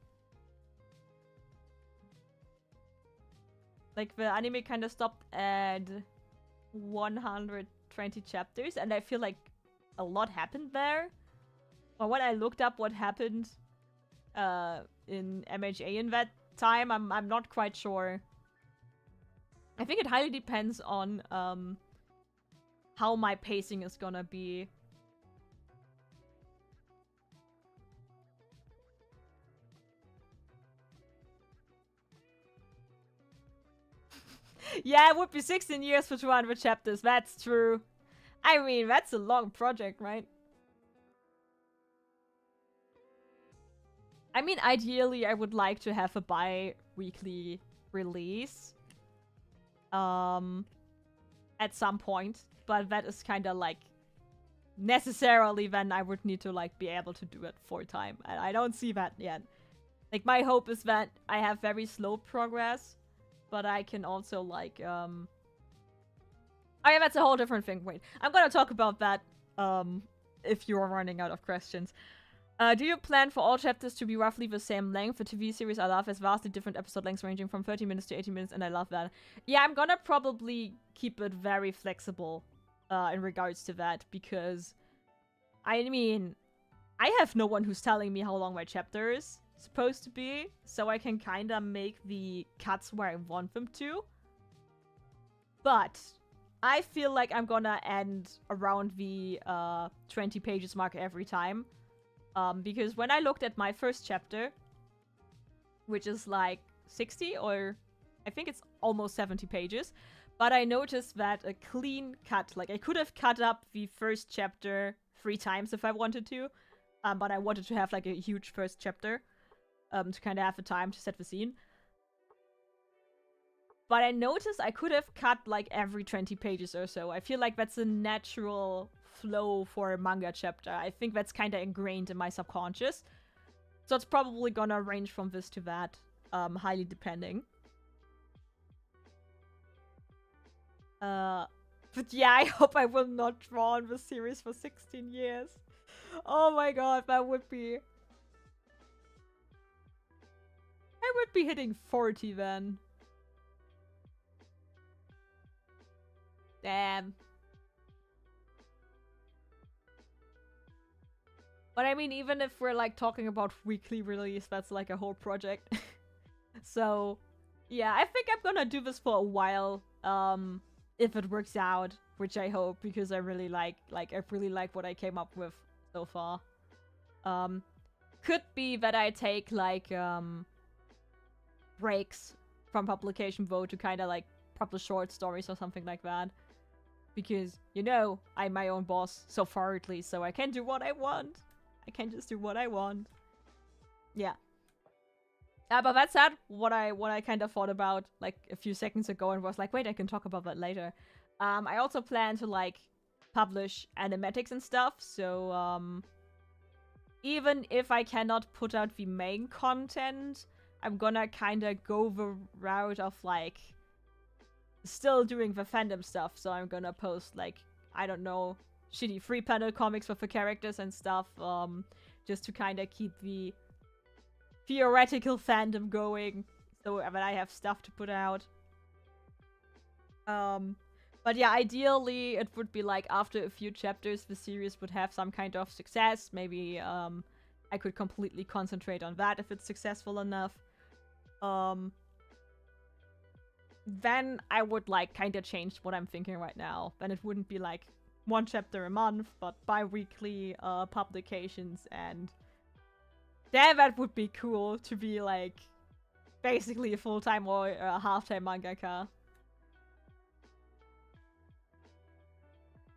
Like the anime kind of stopped at 120 chapters, and I feel like a lot happened there. But when I looked up what happened in MHA in that time, I'm not quite sure. I think it highly depends on how my pacing is gonna be. Yeah, it would be 16 years for 200 chapters, that's true. I mean, that's a long project, right? I mean, ideally, I would like to have a bi-weekly release. At some point. But that is kind of like... necessarily then I would need to like be able to do it 4 times. And I don't see that yet. Like, my hope is that I have very slow progress. But I can also like... Oh yeah, that's a whole different thing. Wait, I'm gonna talk about that if you're running out of questions. Do you plan for all chapters to be roughly the same length? The TV series I love has vastly different episode lengths ranging from 30 minutes to 80 minutes, and I love that. Yeah, I'm gonna probably keep it very flexible in regards to that, because I mean, I have no one who's telling me how long my chapter is supposed to be, so I can kind of make the cuts where I want them to. But I feel like I'm gonna end around the 20 pages mark every time. Because when I looked at my first chapter, which is like 60 or I think it's almost 70 pages, but I noticed that a clean cut, like I could have cut up the first chapter 3 times if I wanted to. But I wanted to have like a huge first chapter to kind of have the time to set the scene. But I noticed I could have cut like every 20 pages or so. I feel like that's a natural flow for a manga chapter. I think that's kind of ingrained in my subconscious. So it's probably gonna range from this to that, highly depending. But yeah, I hope I will not draw on the series for 16 years. Oh my god, that would be... I would be hitting 40 then. Damn. But I mean, even if we're like talking about weekly release, that's like a whole project. So, yeah, I think I'm gonna do this for a while. If it works out, which I hope, because I really like what I came up with so far. Could be that I take like breaks from publication though to kind of like publish short stories or something like that. Because, you know, I'm my own boss, so far at least, so I can do what I want. I can just do what I want. Yeah. But that said, what I kind of thought about like a few seconds ago and was like, wait, I can talk about that later. I also plan to like publish animatics and stuff, so even if I cannot put out the main content, I'm gonna kind of go the route of like still doing the fandom stuff. So I'm gonna post like, I don't know, shitty 3-panel comics with the characters and stuff, just to kind of keep the theoretical fandom going, so that I have stuff to put out. But yeah, ideally it would be like after a few chapters the series would have some kind of success. Maybe I could completely concentrate on that if it's successful enough. Then I would like kind of change what I'm thinking right now. Then it wouldn't be like 1 chapter a month, but bi-weekly publications, and damn, that would be cool to be like basically a full-time or a half-time mangaka.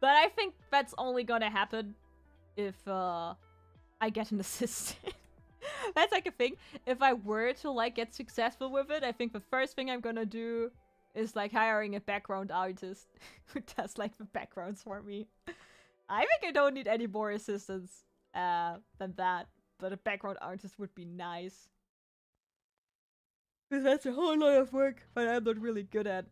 But I think that's only gonna happen if I get an assistant. That's like a thing. If I were to like get successful with it, I think the first thing I'm gonna do is like hiring a background artist who does like the backgrounds for me. I think I don't need any more assistants than that, but a background artist would be nice. Because that's a whole lot of work that I'm not really good at.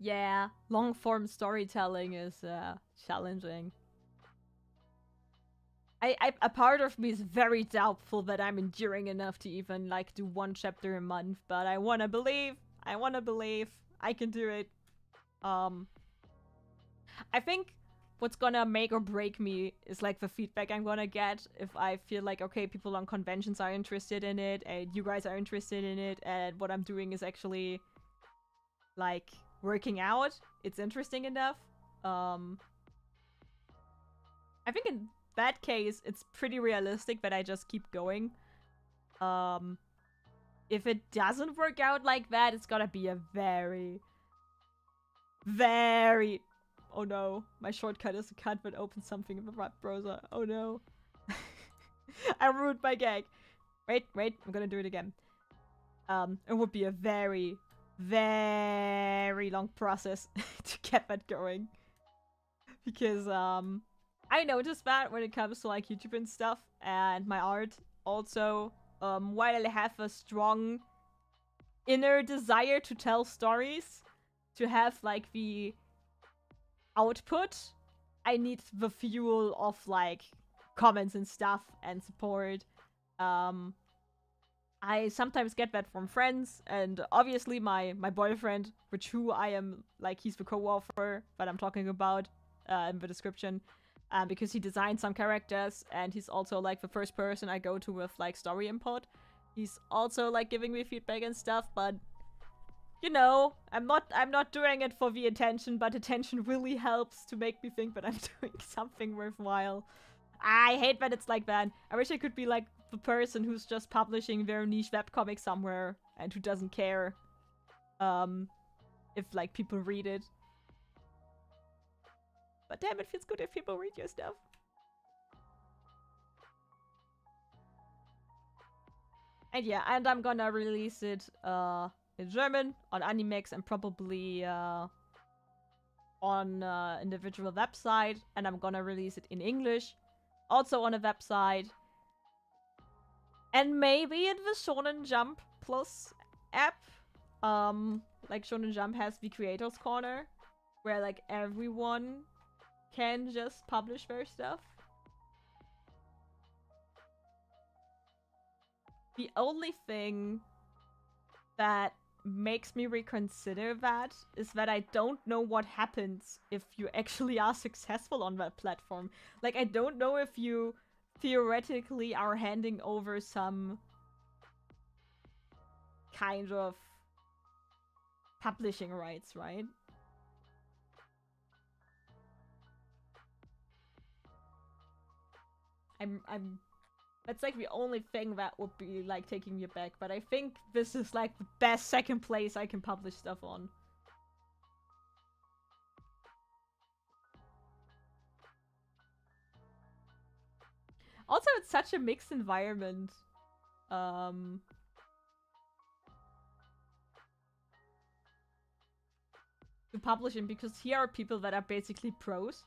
Yeah, long-form storytelling is challenging. A part of me is very doubtful that I'm enduring enough to even like do 1 chapter a month, but I wanna believe I can do it. I think what's gonna make or break me is like the feedback I'm gonna get. If I feel like, okay, people on conventions are interested in it, and you guys are interested in it, and what I'm doing is actually like working out, it's interesting enough. I think in that case, it's pretty realistic that I just keep going. If it doesn't work out like that, it's gonna be a very... Oh no, my shortcut is a cut but open something in the web browser. Oh no. I ruined my gag. Wait, I'm gonna do it again. It would be a very long process to get that going. Because, I noticed that when it comes to like YouTube and stuff and my art also, while I have a strong inner desire to tell stories, to have like the output, I need the fuel of like comments and stuff and support. I sometimes get that from friends, and obviously my boyfriend, which who I am like, he's the co-author that I'm talking about in the description. Because he designed some characters, and he's also like the first person I go to with like story input. He's also like giving me feedback and stuff, but you know, I'm not doing it for the attention, but attention really helps to make me think that I'm doing something worthwhile. I hate that it's like that. I wish I could be like the person who's just publishing their niche webcomic somewhere and who doesn't care. If like people read it. But damn, it feels good if people read your stuff. And yeah, and I'm gonna release it in German on Animex and probably on individual website, and I'm gonna release it in English also on a website, and maybe in the Shonen Jump Plus app. Like Shonen Jump has the Creators Corner, where like everyone can just publish their stuff. The only thing that makes me reconsider that is that I don't know what happens if you actually are successful on that platform. Like, I don't know if you theoretically are handing over some kind of publishing rights, right? I'm that's like the only thing that would be like taking me back, but I think this is like the best second place I can publish stuff on. Also, it's such a mixed environment. To publish in, because here are people that are basically pros.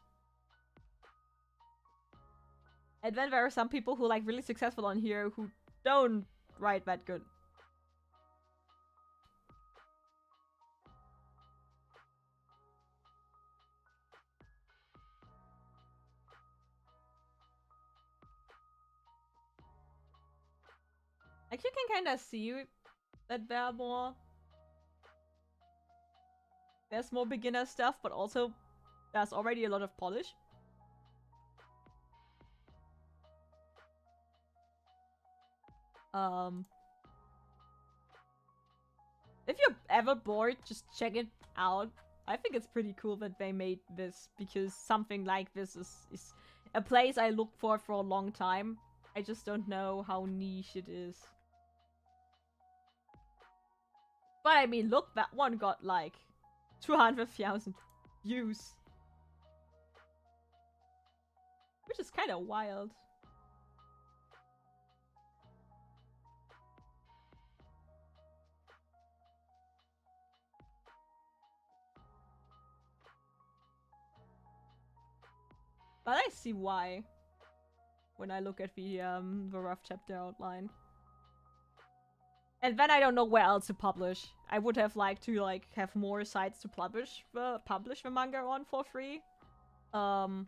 And then there are some people who are like really successful on here who don't write that good. Like, you can kind of see that there's more beginner stuff, but also there's already a lot of polish. If you're ever bored, just check it out. I think it's pretty cool that they made this, because something like this is a place I looked for a long time. I just don't know how niche it is. But I mean, look, that one got like 200,000 views. Which is kind of wild. But I see why when I look at the rough chapter outline. And then I don't know where else to publish. I would have liked to like have more sites to publish the manga on for free. And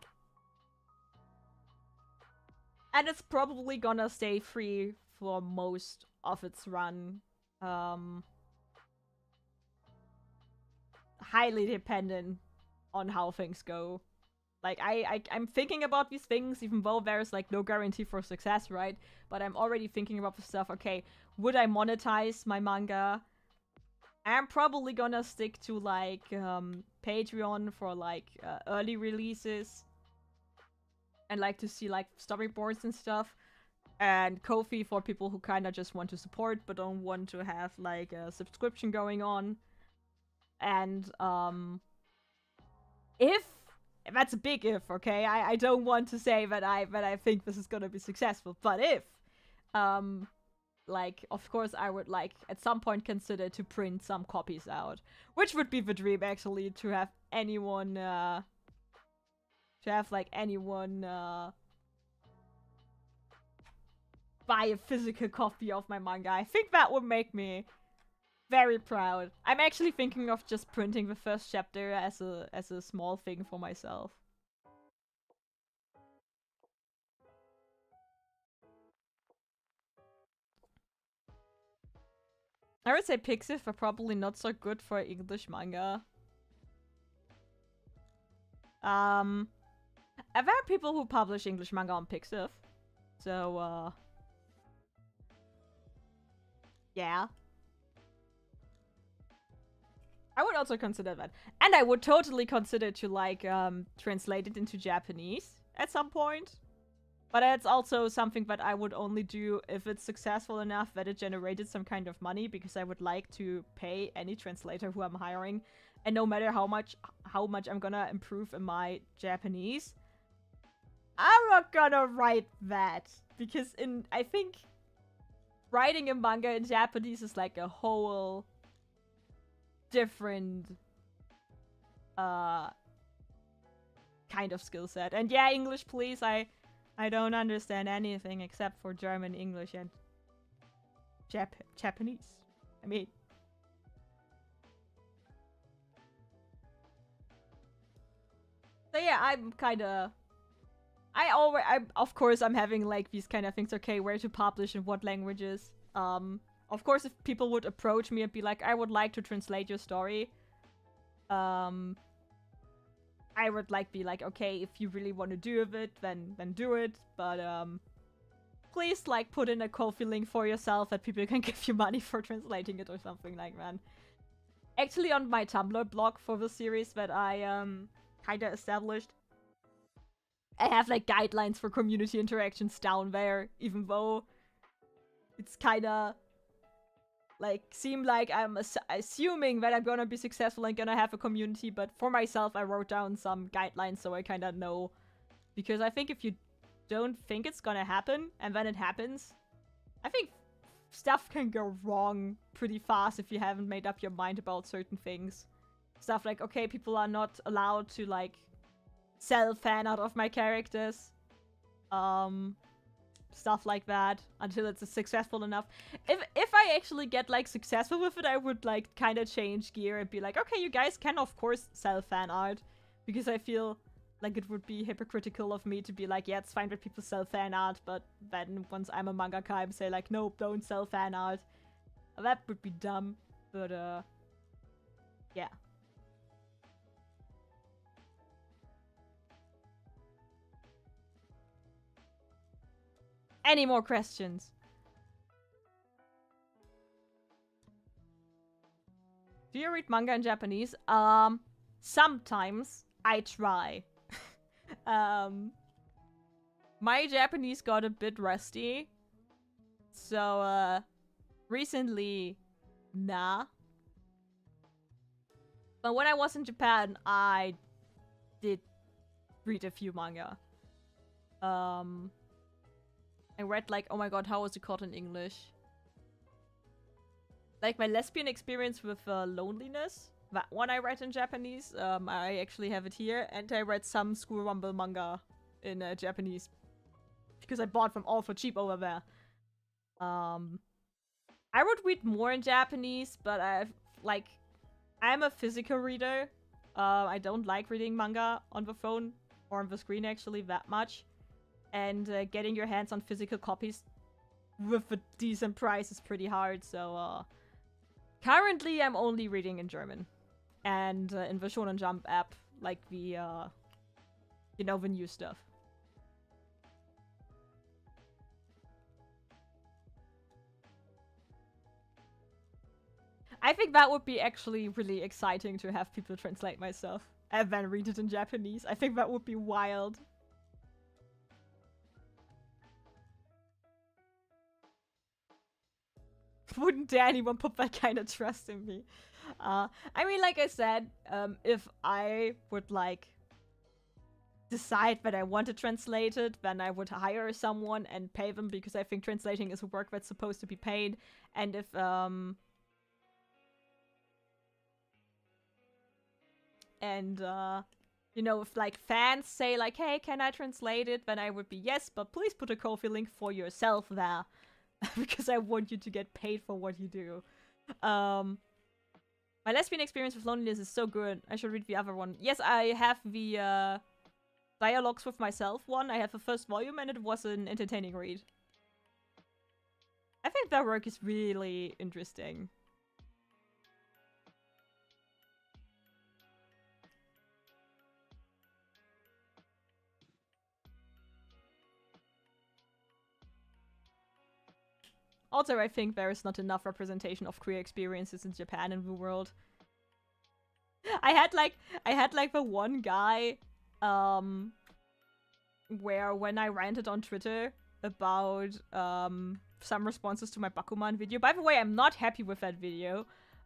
it's probably gonna stay free for most of its run. Highly dependent on how things go. Like, I'm thinking about these things, even though there's, like, no guarantee for success, right? But I'm already thinking about the stuff, okay, would I monetize my manga? I'm probably gonna stick to, like, Patreon for, like, early releases. And like to see, like, storyboards and stuff. And Ko-fi for people who kind of just want to support, but don't want to have, like, a subscription going on. And, if that's a big if, okay? I don't want to say that I think this is gonna be successful, but if, like, of course I would, like, at some point consider to print some copies out. Which would be the dream, actually, to have anyone, buy a physical copy of my manga. I think that would make me very proud. I'm actually thinking of just printing the first chapter as a small thing for myself. I would say Pixiv are probably not so good for English manga. There are people who publish English manga on Pixiv. So, yeah. I would also consider that. And I would totally consider to, like, translate it into Japanese at some point. But it's also something that I would only do if it's successful enough that it generated some kind of money, because I would like to pay any translator who I'm hiring. And no matter how much I'm gonna improve in my Japanese, I'm not gonna write that. Because I think writing a manga in Japanese is like a whole different kind of skill set. And yeah, English please, I don't understand anything except for German, English, and Japanese. I mean, so yeah, I'm kind of. Of course, I'm having like these kind of things. Okay, where to publish and what languages. Of course, if people would approach me and be like, I would like to translate your story. I would be like, okay, if you really want to do it, then do it. But please like put in a Ko-fi link for yourself that people can give you money for translating it or something like that. Actually, on my Tumblr blog for the series that I kind of established, I have like guidelines for community interactions down there, even though it's kind of like seem like I'm assuming that I'm gonna be successful and gonna have a community, but for myself I wrote down some guidelines so I kind of know, because I think if you don't think it's gonna happen and then it happens, I think stuff can go wrong pretty fast if you haven't made up your mind about certain things. Stuff like, okay, people are not allowed to like sell fan art of my characters. Stuff like that until it's successful enough. If I actually get like successful with it, I would like kind of change gear and be like, okay, you guys can of course sell fan art, because I feel like it would be hypocritical of me to be like, yeah, it's fine that people sell fan art, but then once I'm a mangaka, I'm say like, nope, don't sell fan art. That would be dumb, but yeah. Any more questions? Do you read manga in Japanese? Sometimes I try. My Japanese got a bit rusty. So, recently, nah. But when I was in Japan, I did read a few manga. I read like, oh my god, how was it called in English? Like my lesbian experience with loneliness. That one I read in Japanese. I actually have it here. And I read some School Rumble manga in Japanese, because I bought them all for cheap over there. I would read more in Japanese, but I'm a physical reader. I don't like reading manga on the phone or on the screen actually that much. And getting your hands on physical copies with a decent price is pretty hard, so currently I'm only reading in German. And in the Shonen Jump app, like the, you know, the new stuff. I think that would be actually really exciting to have people translate my stuff and then read it in Japanese. I think that would be wild. Wouldn't dare anyone put that kind of trust in me. I mean, like I said, if I would like decide that I want to translate it, then I would hire someone and pay them, because I think translating is a work that's supposed to be paid. And if you know, if like fans say like, hey, can I translate it, then I would be yes, but please put a Ko-fi link for yourself there. Because I want you to get paid for what you do. My lesbian experience with loneliness is so good. I should read the other one. Yes, I have the Dialogues with Myself one. I have the first volume and it was an entertaining read. I think their work is really interesting. Also, I think there is not enough representation of queer experiences in Japan and the world. I had like the one guy, where when I ranted on Twitter about some responses to my Bakuman video. By the way, I'm not happy with that video.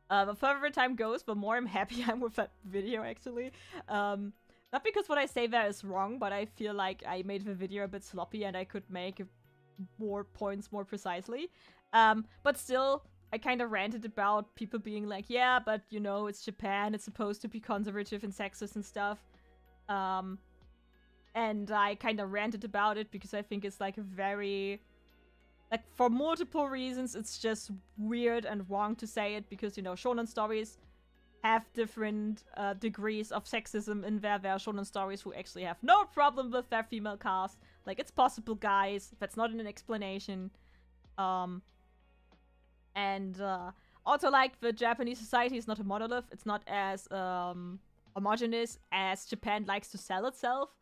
The further time goes, the more I'm happy I'm with that video, actually. Not because what I say there is wrong, but I feel like I made the video a bit sloppy and I could make more points more precisely. But still, I kind of ranted about people being like, yeah, but you know, it's Japan, it's supposed to be conservative and sexist and stuff. And I kind of ranted about it because I think it's like a very... Like, for multiple reasons, it's just weird and wrong to say it because, you know, shonen stories have different degrees of sexism in there. There are shonen stories who actually have no problem with their female cast. Like, it's possible, guys. That's not an explanation. Also, like, the Japanese society is not a monolith. It's not as homogenous as Japan likes to sell itself.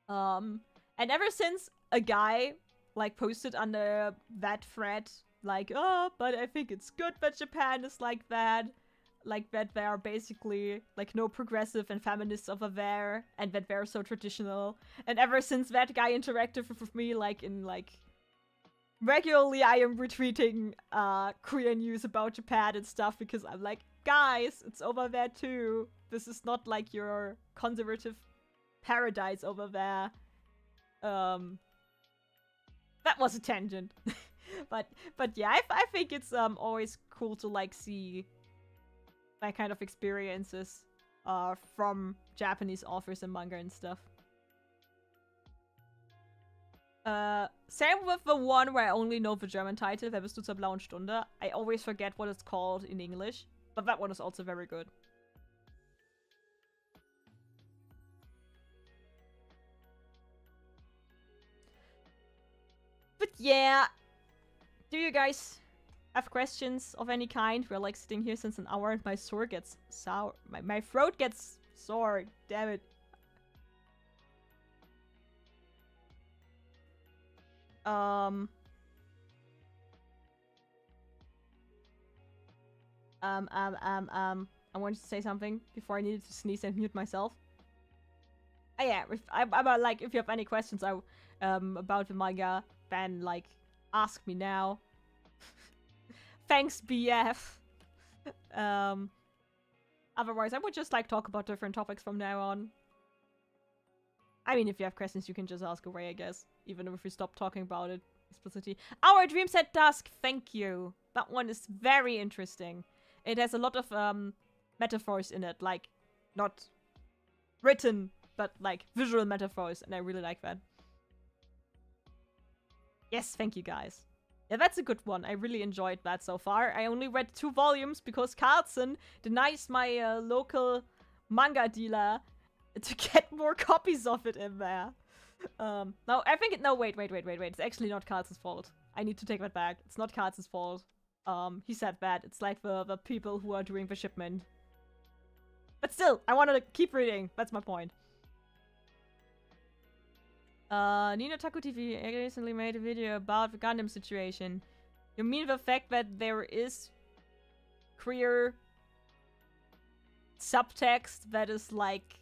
And ever since a guy, like, posted under that thread, like, oh, but I think it's good that Japan is like that. Like, that there are basically, like, no progressive and feminists over there, and that they're so traditional. And ever since that guy interacted with me, like, in, like... Regularly, I am retweeting Korean news about Japan and stuff, because I'm like, guys, it's over there too. This is not, like, your conservative paradise over there. That was a tangent. but yeah, I think it's always cool to, like, see that kind of experiences from Japanese authors and manga and stuff. Same with the one where I only know the German title, Wer bist du zur blauen Stunde? I always forget what it's called in English, but that one is also very good. But yeah, do you guys have questions of any kind? We're like sitting here since an hour and my throat gets sour. My throat gets sore, damn it. I wanted to say something before I needed to sneeze and mute myself. Yeah, I'm like, if you have any questions about the manga, then, like, ask me now. Thanks, BF. Otherwise, I would just, like, talk about different topics from now on. I mean, if you have questions, you can just ask away, I guess. Even if we stop talking about it explicitly. Our Dreams at Dusk, thank you. That one is very interesting. It has a lot of metaphors in it. Like, not written, but, like, visual metaphors. And I really like that. Yes, thank you, guys. Yeah, that's a good one. I really enjoyed that so far. I only read 2 volumes because Carlson denies my local manga dealer to get more copies of it in there. No, I think no, wait. It's actually not Carlson's fault. I need to take that back. It's not Carlson's fault. He said that. It's like the people who are doing the shipment. But still, I wanted to keep reading. That's my point. Nino Taku TV recently made a video about the Gundam situation. You mean the fact that there is queer subtext that is, like,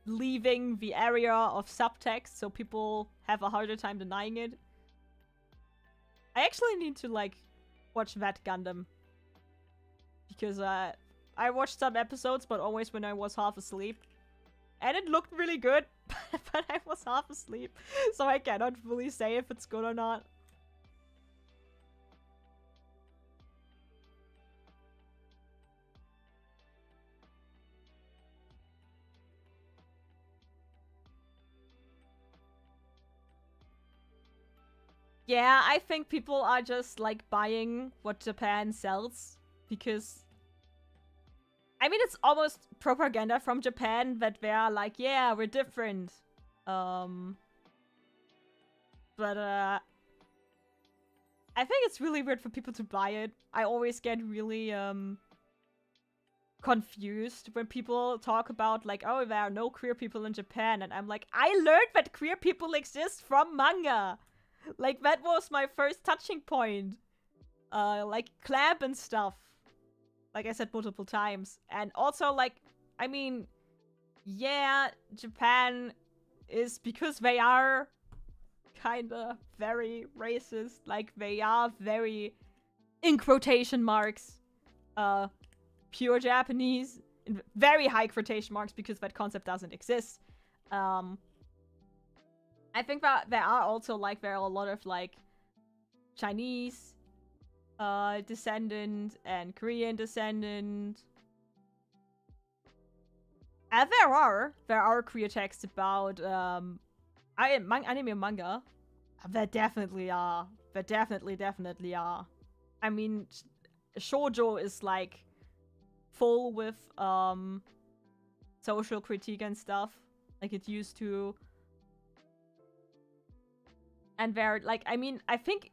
leaving the area of subtext, so people have a harder time denying it? I actually need to, like, watch that Gundam. Because, I watched some episodes, but always when I was half asleep. And it looked really good, but I was half asleep, so I cannot fully say if it's good or not. Yeah, I think people are just, like, buying what Japan sells, because... I mean, it's almost propaganda from Japan that they're like, yeah, we're different. I think it's really weird for people to buy it. I always get really, confused when people talk about, like, oh, there are no queer people in Japan. And I'm like, I learned that queer people exist from manga. Like, that was my first touching point. Like, Clamp and stuff. Like I said multiple times. And also, like, I mean, yeah, Japan is because they are kinda very racist. Like, they are very, in quotation marks, pure Japanese. In very high quotation marks because that concept doesn't exist. I think that there are also, like, there are a lot of, like, Chinese descendant and Korean descendant. And there are queer texts about anime and manga. There definitely are. There definitely are. I mean, shoujo is like full with social critique and stuff, like it used to. And there, like, I mean, I think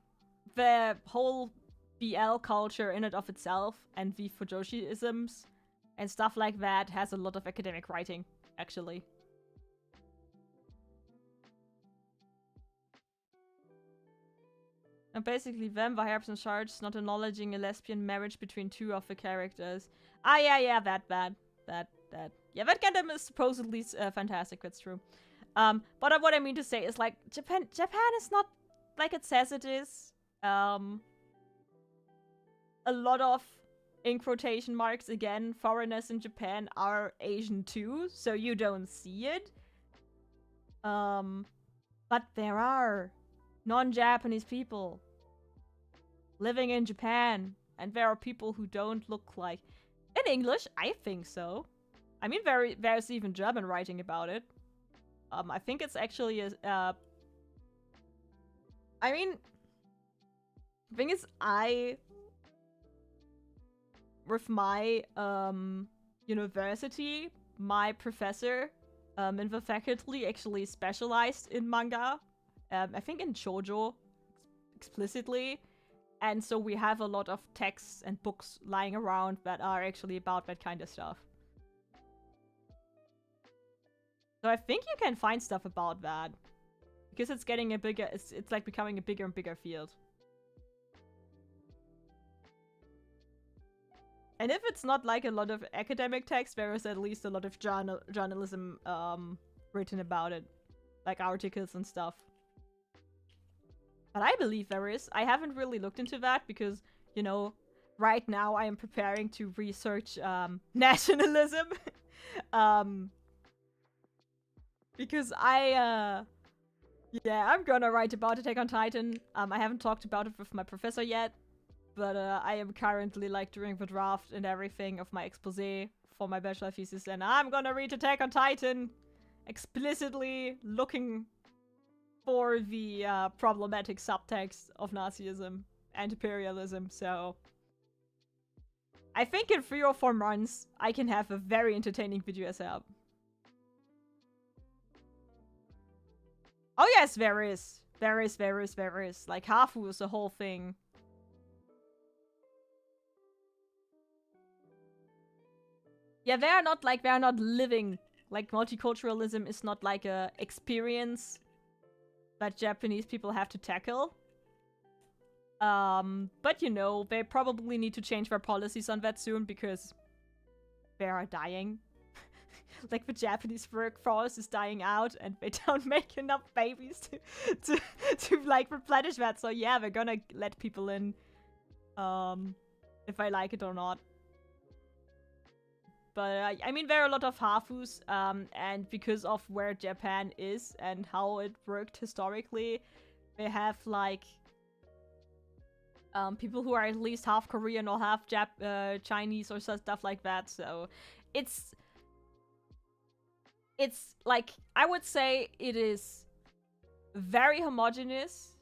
the whole BL culture in and of itself and the Fujoshi-isms and stuff like that has a lot of academic writing, actually. And basically, vampires and shards not acknowledging a lesbian marriage between two of the characters. Ah, yeah, that. Yeah, that Gundam is supposedly fantastic, that's true. But what I mean to say is, like, Japan is not like it says it is. A lot of, in quotation marks again, foreigners in Japan are Asian too, so you don't see it. But there are non-Japanese people living in Japan, and there are people who don't look like... In English, I think so. I mean, there's even German writing about it. I think it's actually a... I mean... The thing is, with my university, my professor in the faculty actually specialized in manga. I think in shoujo explicitly. And so we have a lot of texts and books lying around that are actually about that kind of stuff. So I think you can find stuff about that. Because it's getting a bigger... It's like becoming a bigger and bigger field. And if it's not like a lot of academic text, there is at least a lot of journalism written about it. Like articles and stuff. But I believe there is. I haven't really looked into that because, you know, right now I am preparing to research nationalism. Because yeah, I'm gonna write about Attack on Titan. I haven't talked about it with my professor yet. But I am currently, like, doing the draft and everything of my expose for my bachelor thesis, and I'm gonna read Attack on Titan, explicitly looking for the problematic subtext of Nazism and imperialism, so... I think in 3 or 4 months, I can have a very entertaining video as well. Oh yes, there is. There is. Like, Hafu is the whole thing. Yeah, they're not living. Like, multiculturalism is not like a experience that Japanese people have to tackle. But you know, they probably need to change their policies on that soon because they are dying. Like, the Japanese workforce is dying out and they don't make enough babies to like replenish that. So yeah, they're gonna let people in, if they like it or not. But, I mean, there are a lot of Hafus, and because of where Japan is and how it worked historically, they have, like, people who are at least half Korean or half Chinese or stuff like that, so it's, like, I would say it is very homogeneous,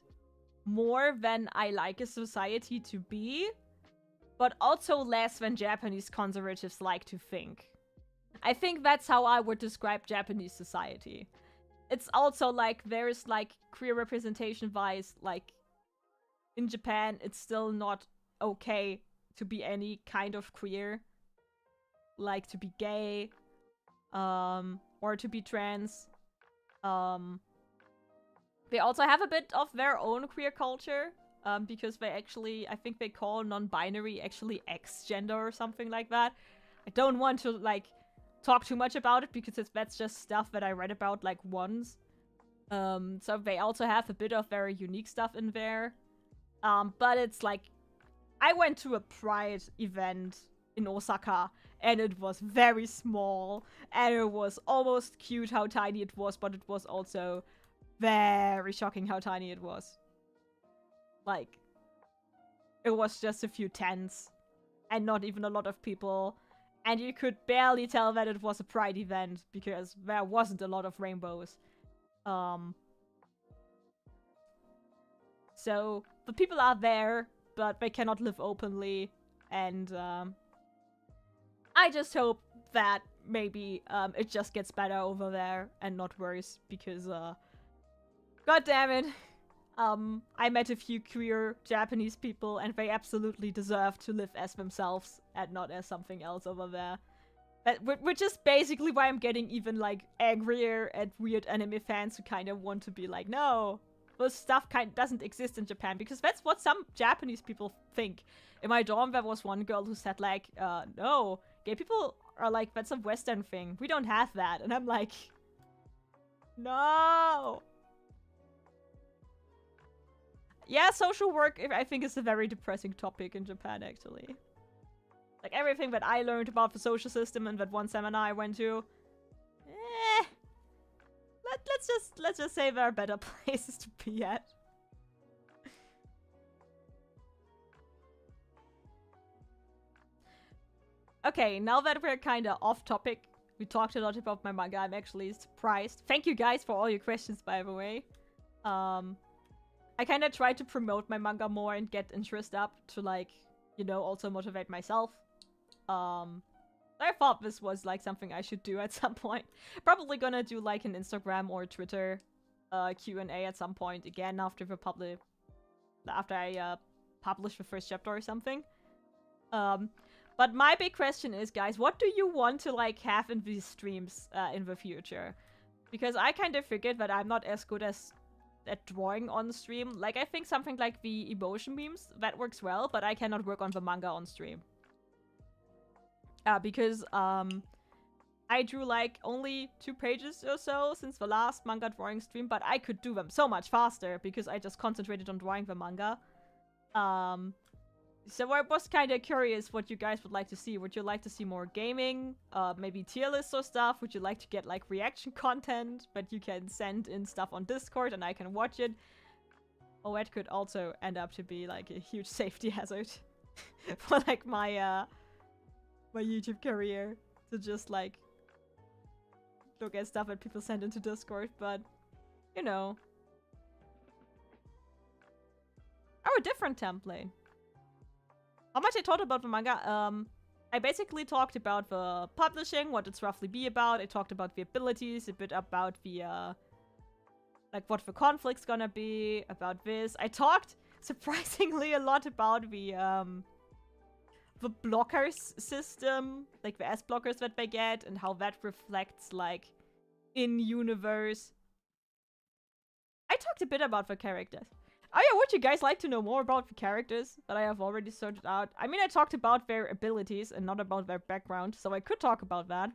more than I like a society to be, but also less than Japanese conservatives like to think. I think that's how I would describe Japanese society. It's also like, there's like queer representation-wise, like, in Japan, it's still not okay to be any kind of queer. Like, to be gay, or to be trans. They also have a bit of their own queer culture. Because they actually, I think they call non-binary actually X-gender or something like that. I don't want to, like, talk too much about it because that's just stuff that I read about, like, once. So they also have a bit of very unique stuff in there. But it's like, I went to a Pride event in Osaka, and it was very small, and it was almost cute how tiny it was, but it was also very shocking how tiny it was. Like, it was just a few tents, and not even a lot of people, and you could barely tell that it was a Pride event, because there wasn't a lot of rainbows. So, the people are there, but they cannot live openly, and I just hope that maybe it just gets better over there and not worse, because god damn it, I met a few queer Japanese people and they absolutely deserve to live as themselves and not as something else over there. Which is basically why I'm getting even like angrier at weird anime fans who kind of want to be like, no, this stuff doesn't exist in Japan, because that's what some Japanese people think. In my dorm, there was one girl who said like, no, gay people are like, that's a Western thing. We don't have that. And I'm like, no. Yeah, social work, I think, is a very depressing topic in Japan, actually. Like, everything that I learned about the social system in that one seminar I went to, let's just say there are better places to be at. Okay, now that we're kind of off topic, we talked a lot about my manga. I'm actually surprised. Thank you guys for all your questions, by the way. I kind of tried to promote my manga more and get interest up to, like, you know, also motivate myself. I thought this was like something I should do at some point. Probably gonna do like an Instagram or Twitter Q&A at some point again after I publish the first chapter or something. But my big question is, guys, what do you want to like have in these streams in the future? Because I kind of figured that I'm not as good at drawing on stream. Like, I think something like the emotion memes, that works well, but I cannot work on the manga on stream. Because I drew like only 2 pages or so since the last manga drawing stream, but I could do them so much faster because I just concentrated on drawing the manga. So I was kind of curious what you guys would like to see. Would you like to see more gaming? Maybe tier lists or stuff? Would you like to get like reaction content, but you can send in stuff on Discord and I can watch it? Oh, that could also end up to be like a huge safety hazard for like my YouTube career, to just like look at stuff that people send into Discord, but you know. Oh, a different template. How much I talked about the manga? I basically talked about the publishing, what it's roughly be about. I talked about the abilities, a bit about the like what the conflict's gonna be, about this. I talked surprisingly a lot about the blockers system, like the S blockers that they get, and how that reflects, like, in-universe. I talked a bit about the characters. Oh yeah, would you guys like to know more about the characters that I have already sorted out? I mean, I talked about their abilities and not about their background, so I could talk about that.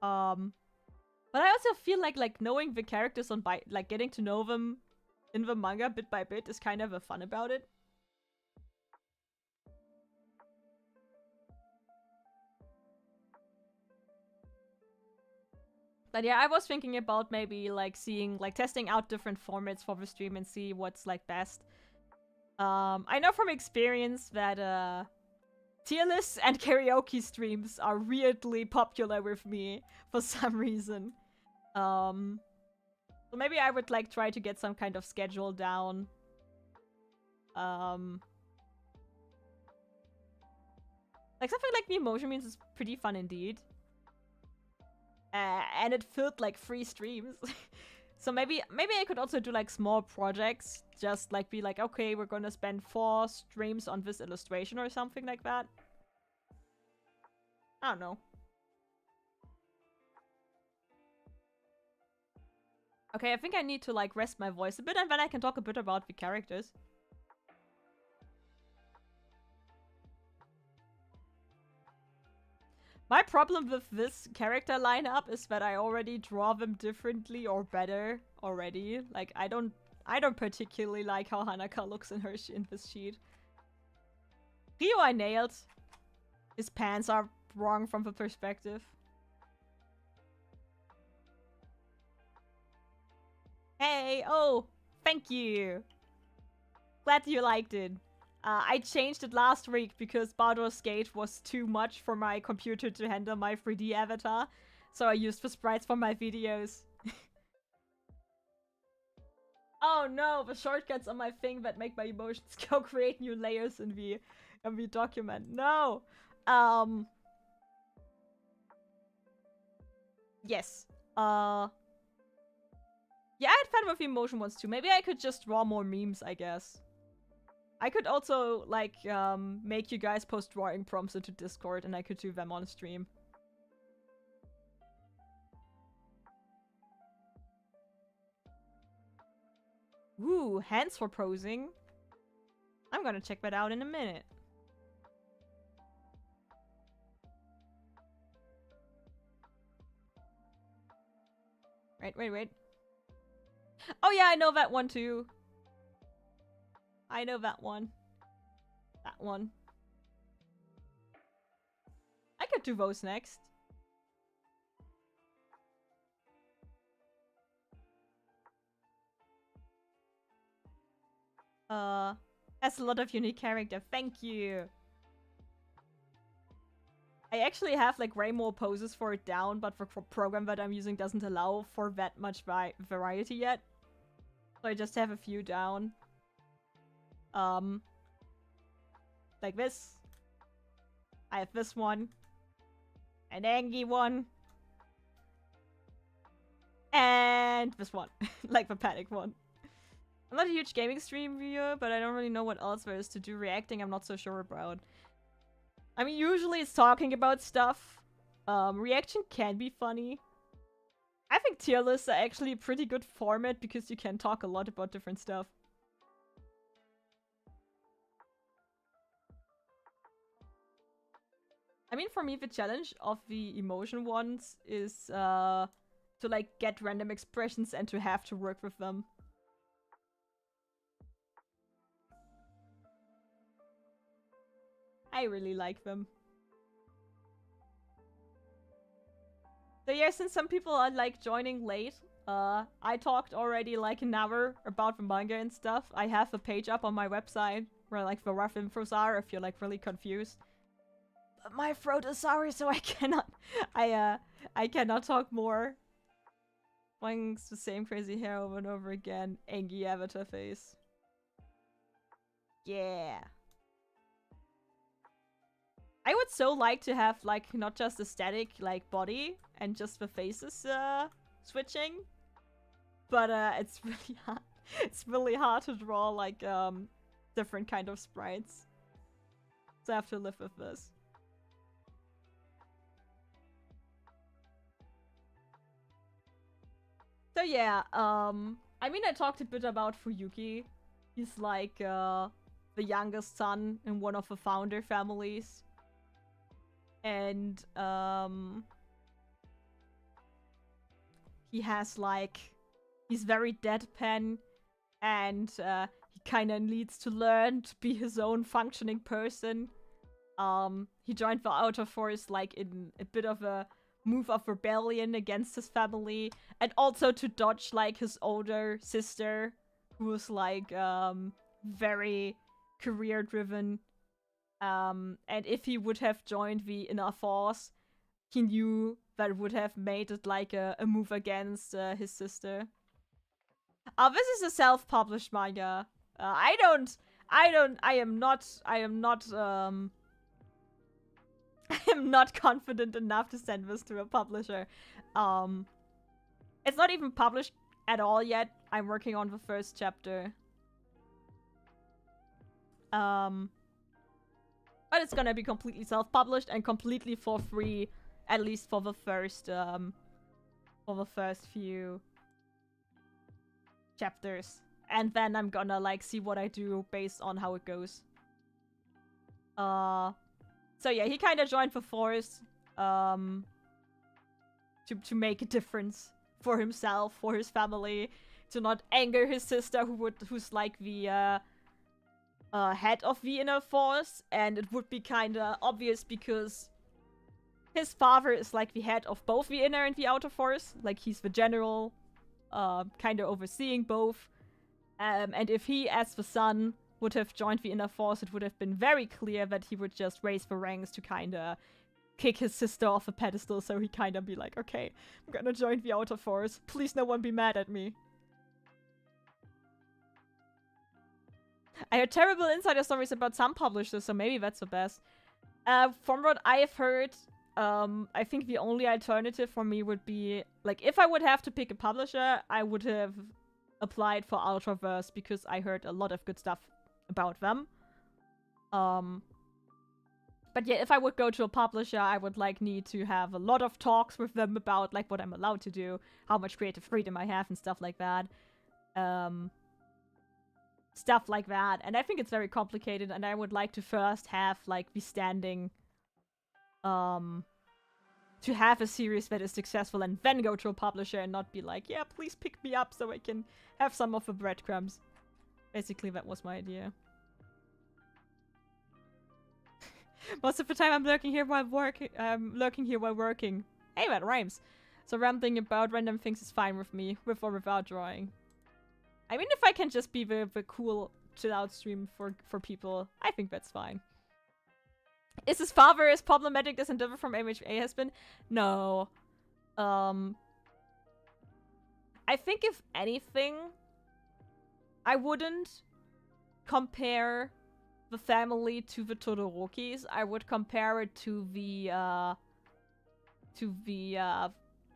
But I also feel like knowing the characters like getting to know them in the manga bit by bit is kind of a fun about it. But yeah, I was thinking about maybe like testing out different formats for the stream and see what's like best. I know from experience that tier lists and karaoke streams are weirdly popular with me for some reason. So maybe I would like try to get some kind of schedule down. Like something like the emotion memes is pretty fun indeed. And it filled like 3 streams. So maybe I could also do like small projects. Just like be like, okay, we're gonna spend 4 streams on this illustration or something like that. I don't know. Okay, I think I need to like rest my voice a bit and then I can talk a bit about the characters. My problem with this character lineup is that I already draw them differently or better already. Like, I don't particularly like how Hanaka looks in in this sheet. Ryo I nailed. His pants are wrong from the perspective. Hey, oh, thank you. Glad you liked it. I changed it last week because Baldur's Gate was too much for my computer to handle my 3D avatar. So I used the sprites for my videos. Oh no, the shortcuts on my thing that make my emotions go create new layers in the document. No! Yes. Yeah, I had fun with the emotion ones too. Maybe I could just draw more memes, I guess. I could also, like, make you guys post drawing prompts into Discord and I could do them on stream. Ooh, hands for posing. I'm gonna check that out in a minute. Wait. Oh yeah, I know that one too. I know that one. That one. I could do those next. Has a lot of unique character. Thank you. I actually have like way more poses for it down, but the program that I'm using doesn't allow for that much variety yet. So I just have a few down. Like this. I have this one. An Angie one. And this one. Like the panic one. I'm not a huge gaming stream viewer, but I don't really know what else there is to do. Reacting, I'm not so sure about. I mean, usually it's talking about stuff. Reaction can be funny. I think tier lists are actually a pretty good format because you can talk a lot about different stuff. I mean, for me, the challenge of the emotion ones is to like get random expressions and to have to work with them. I really like them. So yeah, since some people are like joining late, I talked already like an hour about the manga and stuff. I have a page up on my website where like the rough infos are if you're like really confused. But my throat is sorry, so I cannot I cannot talk more. Wang's the same crazy hair over and over again. Angie avatar face. Yeah. I would so like to have like not just a static like body and just the faces switching. But it's really hard. It's really hard to draw like different kind of sprites. So I have to live with this. So yeah, I mean I talked a bit about Fuyuki. He's like the youngest son in one of the founder families. And he has like he's very deadpan and he kind of needs to learn to be his own functioning person. He joined the Outer Force like in a bit of a move of rebellion against his family and also to dodge like his older sister who was like very career driven. And if he would have joined the Inner Force, he knew that would have made it like a move against his sister. This is a self-published manga. I am not confident enough to send this to a publisher. It's not even published at all yet. I'm working on the first chapter. But it's gonna be completely self-published and completely for free, at least for the first few chapters. And then I'm gonna like see what I do based on how it goes. So yeah, he kind of joined the force. to make a difference for himself, for his family, to not anger his sister, who's like the head of the inner force, and it would be kind of obvious because his father is like the head of both the inner and the outer force. Like, he's the general, kind of overseeing both. And if he, as the son, would have joined the inner force, it would have been very clear that he would just raise the ranks to kind of kick his sister off a pedestal, so he kind of be like, okay, I'm gonna join the outer force. Please no one be mad at me. I heard terrible insider stories about some publishers, so maybe that's the best. From what I've heard, I think the only alternative for me would be, like, if I would have to pick a publisher, I would have applied for Ultraverse, because I heard a lot of good stuff about them. But yeah, if I would go to a publisher, I would, like, need to have a lot of talks with them about, like, what I'm allowed to do, how much creative freedom I have, and stuff like that. Stuff like that. And I think it's very complicated, and I would like to first have, like, the standing, to have a series that is successful, and then go to a publisher and not be like, yeah, please pick me up so I can have some of the breadcrumbs. Basically, that was my idea. Most of the time I'm lurking here while working. Hey, that rhymes. So rambling about random things is fine with me, with or without drawing. I mean, if I can just be the cool chill out stream for people, I think that's fine. Is his father as problematic as Endeavor from MHA has been? No. I think if anything, I wouldn't compare the family to the Todorokis. I would compare it to the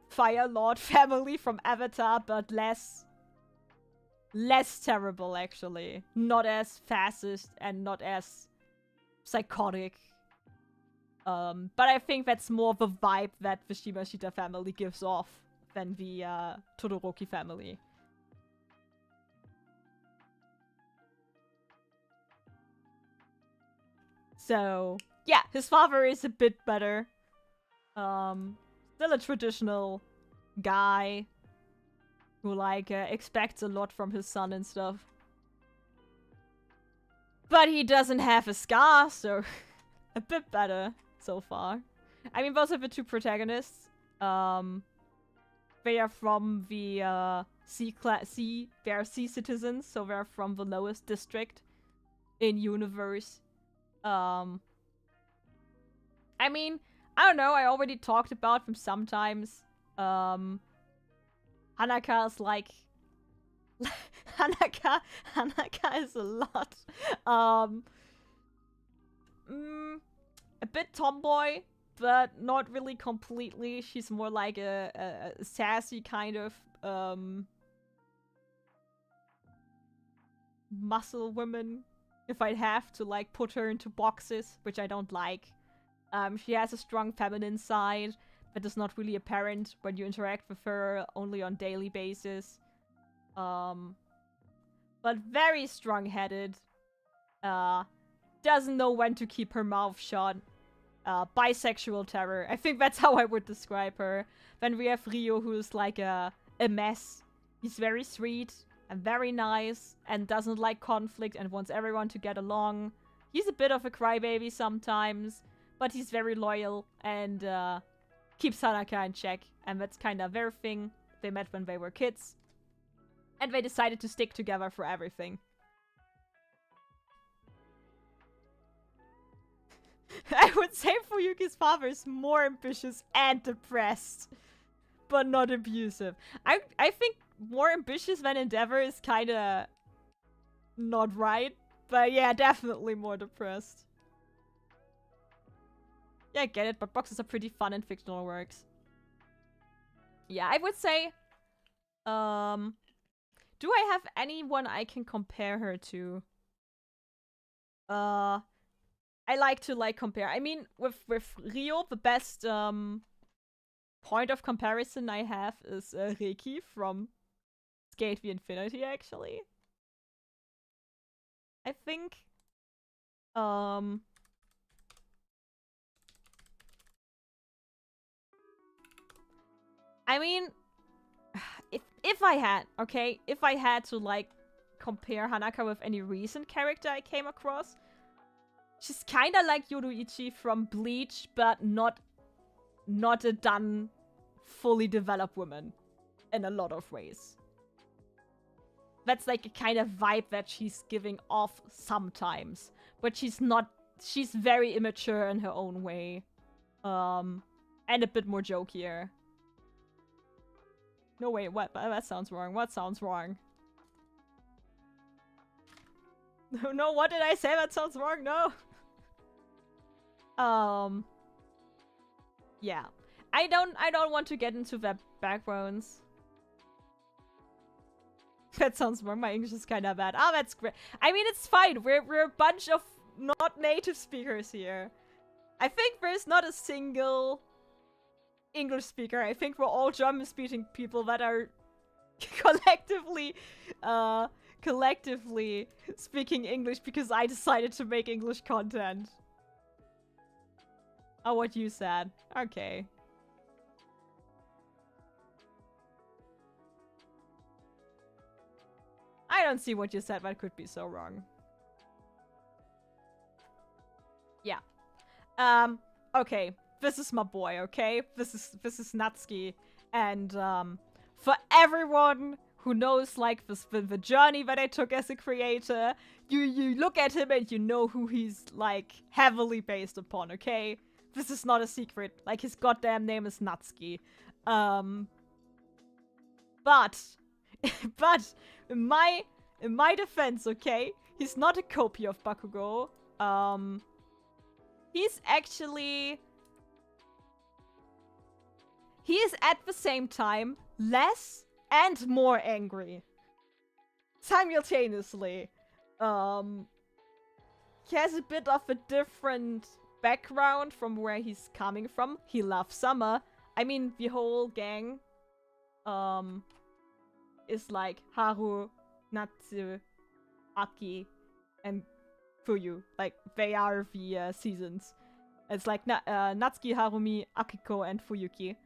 Fire Lord family from Avatar, but less terrible, actually. Not as fascist and not as psychotic. But I think that's more the vibe that the Shimashita family gives off than the Todoroki family. So, yeah, his father is a bit better. Still a traditional guy who, like, expects a lot from his son and stuff. But he doesn't have a scar, so a bit better so far. I mean, those are the two protagonists. They are from the C-class, they are C citizens, so they're from the lowest district in universe. I mean, I don't know, I already talked about them sometimes. Hanaka is like... Hanaka is a lot. A bit tomboy, but not really completely. She's more like a sassy kind of muscle woman, if I'd have to, like, put her into boxes, which I don't like. She has a strong feminine side that is not really apparent when you interact with her only on daily basis. But very strong-headed. Doesn't know when to keep her mouth shut. Bisexual terror. I think that's how I would describe her. Then we have Ryo, who's like a mess. He's very sweet and very nice and doesn't like conflict and wants everyone to get along. He's a bit of a crybaby sometimes, but he's very loyal and keeps Hanaka in check. And that's kind of their thing. They met when they were kids. And they decided to stick together for everything. I would say Fuyuki's father is more ambitious and depressed, but not abusive. I think more ambitious than Endeavor is kind of not right, but yeah, definitely more depressed. Yeah, I get it, but boxes are pretty fun in fictional works. Yeah, I would say, do I have anyone I can compare her to? I like to, like, compare. I mean, with Ryo, the best point of comparison I have is Reiki from Skate the Infinity, actually. I think. I mean, if I had, okay, if I had to, like, compare Hanaka with any recent character I came across, she's kind of like Yoruichi from Bleach, but not a done, fully developed woman in a lot of ways. That's like a kind of vibe that she's giving off sometimes, but she's not. She's very immature in her own way, and a bit more jokier. No, wait, what? That sounds wrong. What sounds wrong? No, what did I say? That sounds wrong. No. Yeah. I don't want to get into their backgrounds. That sounds wrong. My English is kind of bad. Oh, that's great. I mean, it's fine. We're a bunch of not native speakers here. I think there's not a single English speaker. I think we're all German-speaking people that are collectively speaking English because I decided to make English content. Oh, what you said. Okay. I don't see what you said. That could be so wrong. Yeah. Okay. This is my boy, okay? This is Natsuki. And, for everyone who knows, like, the journey that I took as a creator, you look at him and you know who he's, like, heavily based upon, okay? This is not a secret. Like, his goddamn name is Natsuki. But in my defense, okay, he's not a copy of Bakugo. He's actually... He is at the same time less and more angry. Simultaneously. He has a bit of a different background from where he's coming from. He loves summer. I mean, the whole gang is like Haru, Natsu, Aki, and Fuyu. Like, they are the seasons. It's like Natsuki, Harumi, Akiko, and Fuyuki.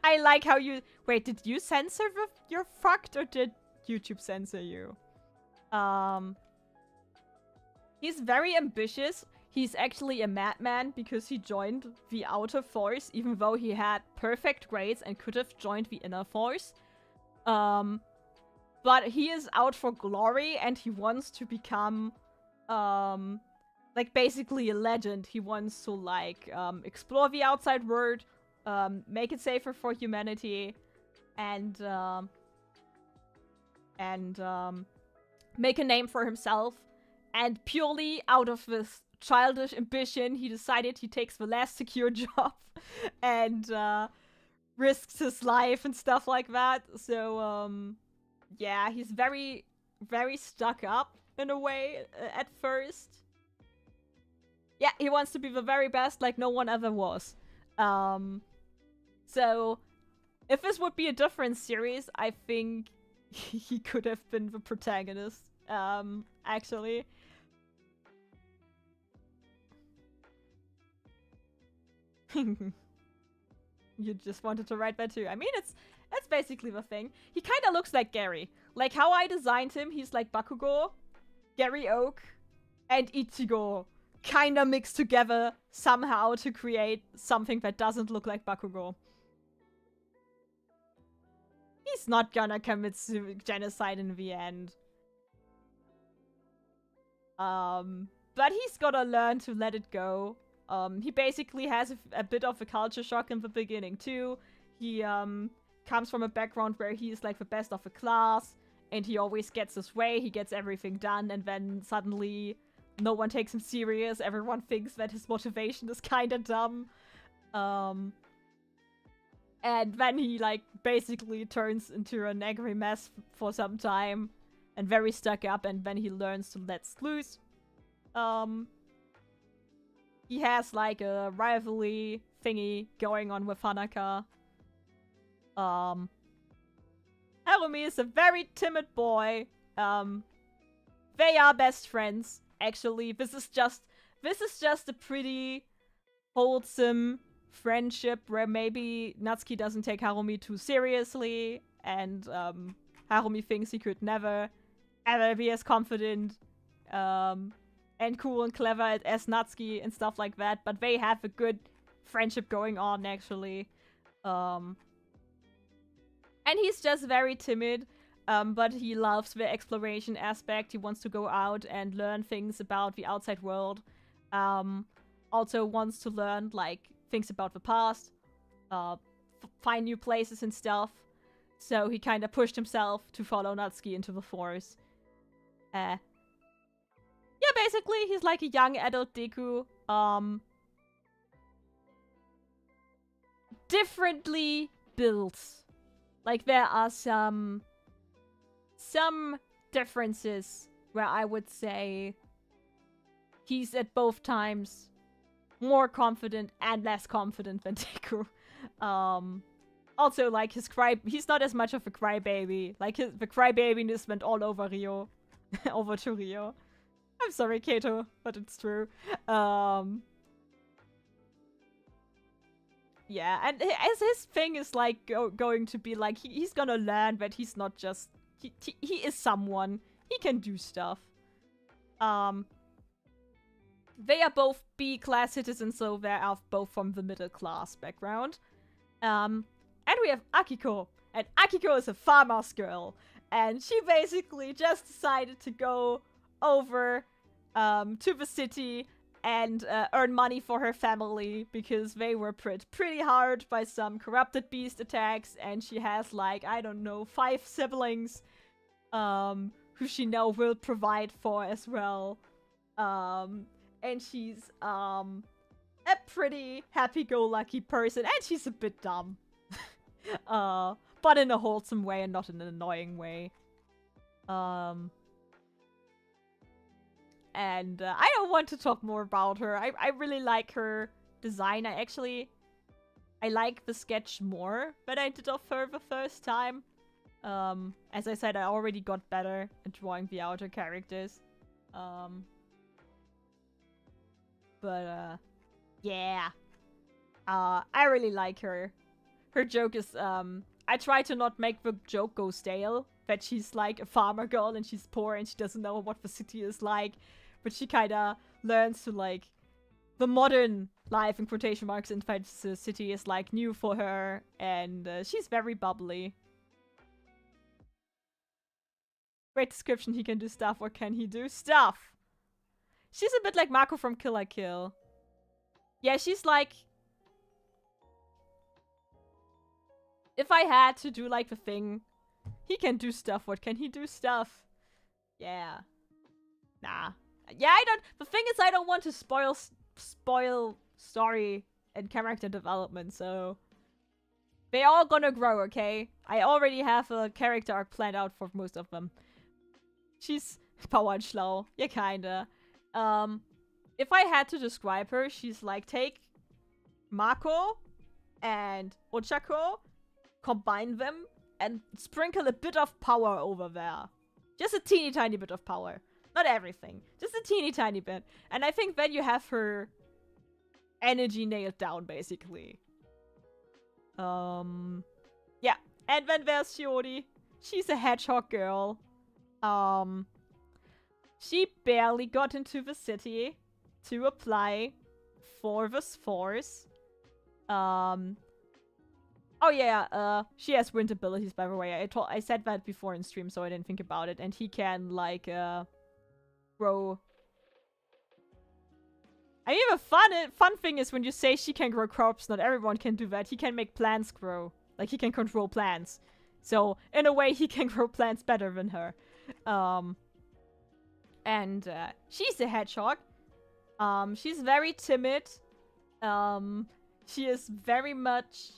I like how you... Wait, did you censor your fucked or did YouTube censor you? He's very ambitious. He's actually a madman because he joined the outer force even though he had perfect grades and could have joined the inner force. But he is out for glory and he wants to become, like, basically a legend. He wants to, like, explore the outside world, make it safer for humanity, and make a name for himself. And purely out of this childish ambition, he decided he takes the less secure job and risks his life and stuff like that. So, yeah, he's very, very stuck up in a way at first. Yeah, he wants to be the very best like no one ever was. So, if this would be a different series, I think he could have been the protagonist, actually. You just wanted to write that too. I mean, that's basically the thing. He kind of looks like Gary. Like how I designed him, he's like Bakugo, Gary Oak, and Ichigo kind of mixed together somehow to create something that doesn't look like Bakugo. He's not gonna commit genocide in the end. But he's gotta learn to let it go. He basically has a bit of a culture shock in the beginning too. He comes from a background where he's like the best of a class, and he always gets his way, he gets everything done, and then suddenly no one takes him serious, everyone thinks that his motivation is kinda dumb. And then he, like, basically turns into an angry mess for some time, and very stuck up, and then he learns to let loose. He has, like, a rivalry thingy going on with Hanaka. Harumi is a very timid boy. They are best friends, actually. This is just a pretty wholesome friendship where maybe Natsuki doesn't take Harumi too seriously, and Harumi thinks he could never ever be as confident and cool and clever as Natsuki and stuff like that, but they have a good friendship going on actually. And he's just very timid, but he loves the exploration aspect. He wants to go out and learn things about the outside world. Also wants to learn, like, things about the past, find new places and stuff. So he kind of pushed himself to follow Natsuki into the forest. Yeah, basically, he's like a young adult Deku. Differently built. Like, there are some differences where I would say he's at both times more confident and less confident than Deku. Also, like, he's not as much of a crybaby. Like, the crybabiness went all over Rio. Over to Rio. I'm sorry, Kato, but it's true. Yeah, and as his thing is, like, going to be, like, he's gonna learn that he's not just... He is someone. He can do stuff. They are both B-class citizens, so they are both from the middle-class background. And we have Akiko. And Akiko is a farmer's girl. And she basically just decided to go over to the city and earn money for her family because they were pretty hard by some corrupted beast attacks, and she has, like, I don't know, 5 siblings who she now will provide for as well. And she's a pretty happy-go-lucky person, and she's a bit dumb. But in a wholesome way and not in an annoying way. And I don't want to talk more about her. I really like her design. I like the sketch more than I did of her the first time. As I said, I already got better at drawing the outer characters. Yeah. I really like her. Her joke is, I try to not make the joke go stale. That she's like a farmer girl and she's poor and she doesn't know what the city is like. But she kinda learns to, like, the modern life, in quotation marks, inside the city is, like, new for her. And she's very bubbly. Great description, he can do stuff. What can he do? Stuff! She's a bit like Mako from Kill la Kill. Yeah, she's like... If I had to do, like, the thing, he can do stuff. What can he do? Stuff. Yeah. Nah. Yeah, I don't... The thing is, I don't want to spoil story and character development, so... They're all gonna grow, okay? I already have a character arc planned out for most of them. She's power and schlau. Yeah, kinda. If I had to describe her, she's like, take Mako and Ochako, combine them, and sprinkle a bit of power over there. Just a teeny tiny bit of power. Not everything. Just a teeny tiny bit. And I think then you have her energy nailed down, basically. Yeah. And then there's Shiori. She's a hedgehog girl. She barely got into the city to apply for this force. Oh yeah, she has wind abilities, by the way. I said that before in stream, so I didn't think about it. And he can, like, grow... I mean, the fun thing is when you say she can grow crops, not everyone can do that. He can make plants grow. Like, he can control plants. So, in a way, he can grow plants better than her. And she's a hedgehog. She's very timid. She is very much...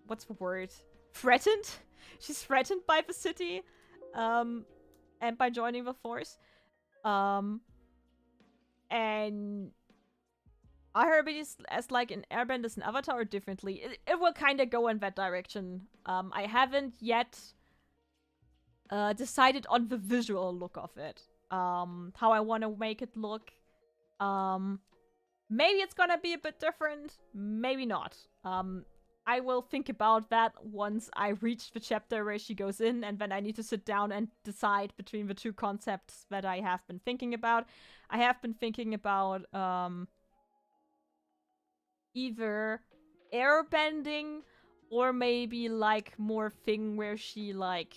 what's the word? Threatened? She's threatened by the city. And by joining the force. And are her abilities as like an airbender as an avatar or differently? It will kind of go in that direction. I haven't yet decided on the visual look of it. How I want to make it look. Maybe it's gonna be a bit different, maybe not. I will think about that once I reach the chapter where she goes in, and then I need to sit down and decide between the two concepts that I have been thinking about. I have been thinking about either airbending or maybe like more thing where she like,